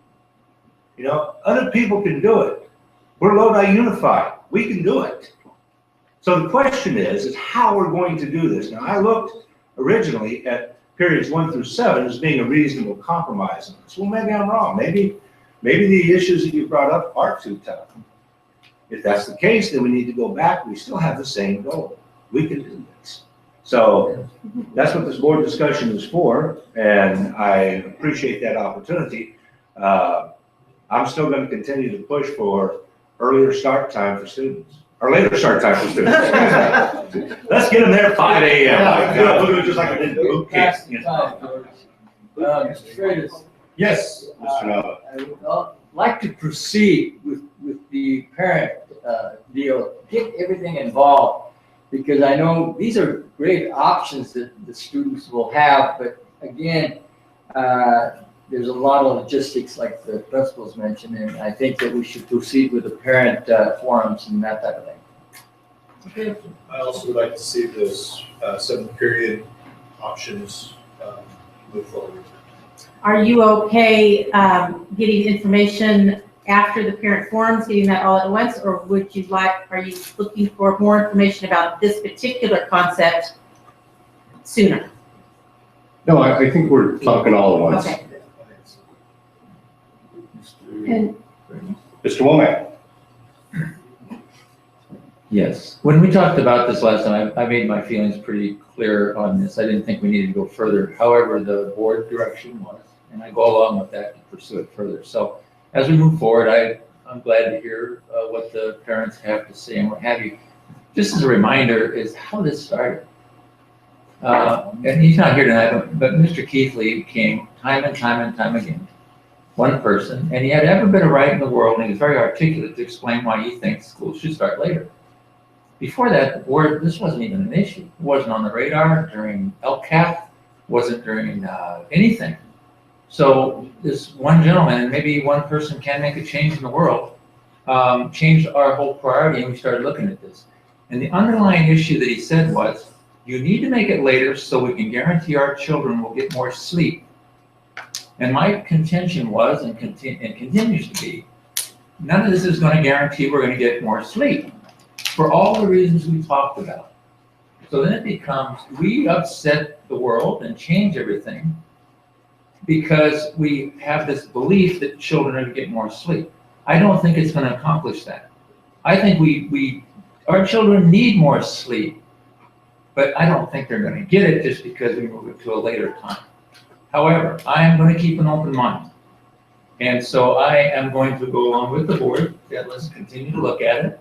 S12: Other people can do it. We're Lodi Unified. We can do it. So the question is how we're going to do this. Now, I looked originally at periods 1 through 7 as being a reasonable compromise on this. Well, maybe I'm wrong. Maybe the issues that you brought up are too tough. If that's the case, then we need to go back. We still have the same goal. We can do this. So that's what this board discussion is for, and I appreciate that opportunity. I'm still going to continue to push for earlier start time for students, or later start time for students. Let's get them there at 5 a.m. We'll do it just like we did boot camp.
S3: Mr. Freitas.
S2: Yes, Mr. Nava.
S3: I would like to proceed with the parent deal, get everything involved, because I know these are great options that the students will have, but again, there's a lot of logistics like the principals mentioned, and I think that we should proceed with the parent forums and that type of thing.
S4: I also would like to see this 7th period options move forward.
S13: Are you okay getting information after the parent forums, getting that all at once, or are you looking for more information about this particular concept sooner?
S2: No, I think we're talking all at once.
S13: Okay.
S11: And
S2: Mr. Womack.
S16: Yes. When we talked about this last time, I made my feelings pretty clear on this. I didn't think we needed to go further. However, the board direction was, and I go along with that to pursue it further. So as we move forward, I'm glad to hear what the parents have to say and what have you. Just as a reminder is how this started. And he's not here tonight, but Mr. Keithley came time and time again. One person, and he had every bit of right in the world, and he was very articulate to explain why he thinks schools should start later. Before that, the board, this wasn't even an issue. It wasn't on the radar during LCAP, wasn't during anything. So this one gentleman, and maybe one person can make a change in the world, changed our whole priority, and we started looking at this. And the underlying issue that he said was, you need to make it later so we can guarantee our children will get more sleep. And my contention was, and continues to be, none of this is going to guarantee we're going to get more sleep for all the reasons we talked about. So then it becomes, we upset the world and change everything because we have this belief that children are going to get more sleep. I don't think it's going to accomplish that. I think our children need more sleep, but I don't think they're going to get it just because we move it to a later time. However, I am going to keep an open mind. And so I am going to go along with the board, that let's continue to look at it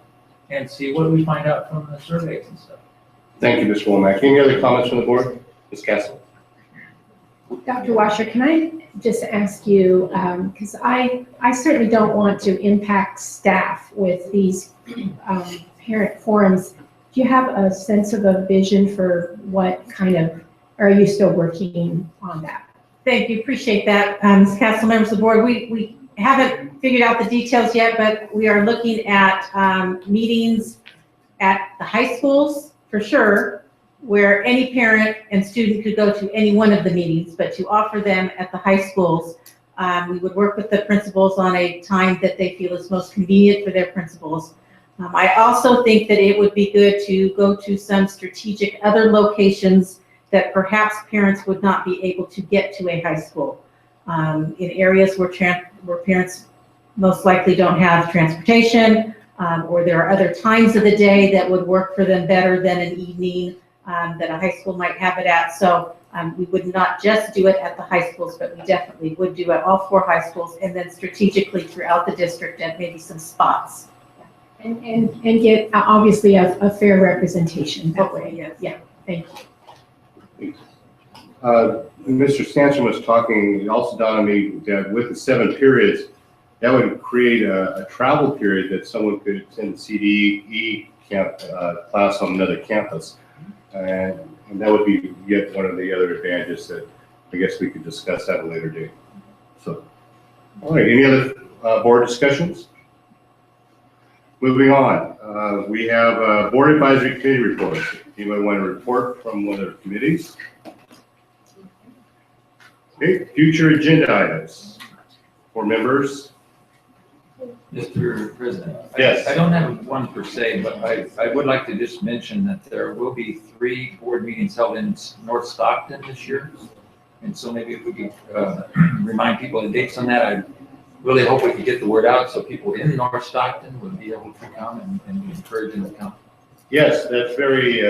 S16: and see what we find out from the surveys and stuff.
S2: Thank you, Mr. Womack. Any other comments from the board? Ms. Castle.
S11: Dr. Washer, can I just ask you, because I certainly don't want to impact staff with these parent forums. Do you have a sense of a vision for what kind of, or are you still working on that?
S13: Thank you, appreciate that. Ms. Castle, members of the board, we haven't figured out the details yet, but we are looking at meetings at the high schools for sure, where any parent and student could go to any one of the meetings, but to offer them at the high schools, we would work with the principals on a time that they feel is most convenient for their principals. I also think that it would be good to go to some strategic other locations that perhaps parents would not be able to get to a high school. In areas where parents most likely don't have transportation, or there are other times of the day that would work for them better than an evening that a high school might have it at. So we would not just do it at the high schools, but we definitely would do it all 4 high schools, and then strategically throughout the district at maybe some spots.
S11: And get obviously a fair representation that way.
S13: Yes.
S11: Yeah, thank you.
S2: Mr. Stanton was talking, it also dawned on me that with the 7 periods, that would create a travel period that someone could attend CDE class on another campus. And that would be yet one of the other advantages that I guess we could discuss at a later date. So, all right, any other board discussions? Moving on, we have board advisory committee reports. Anyone want to report from one of the committees? Okay, future agenda items for members.
S16: Mr. President.
S2: Yes.
S16: I don't have one per se, but I would like to just mention that there will be 3 board meetings held in North Stockton this year. And so maybe if we could remind people of the dates on that, I really hope we could get the word out so people in North Stockton would be able to come and encourage them to come.
S2: Yes, that's very,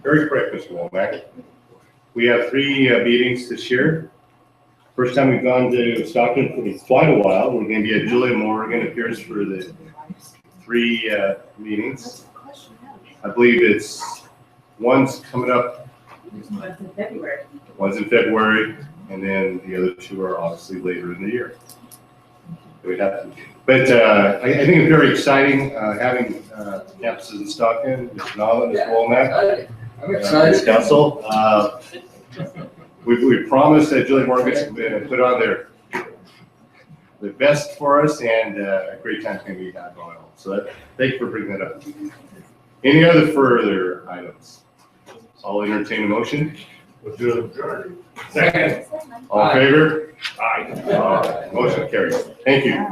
S2: very correct, Mr. Womack. We have 3 meetings this year. First time we've gone to Stockton for quite a while. We're going to be at Julia Morgan appears for the 3 meetings. I believe one's coming up.
S13: One's in February.
S2: One's in February, and then the other 2 are obviously later in the year. But I think it's very exciting having campuses in Stockton, Mr. Nolan, Mr. Womack.
S3: I'm excited.
S2: Ms. Council. We promised that Julie Morgan's going to put on the best for us, and a great time's going to be had going on. So thank you for bringing that up. Any other further items? I'll entertain a motion. Second. All in favor? Aye. Motion carries. Thank you.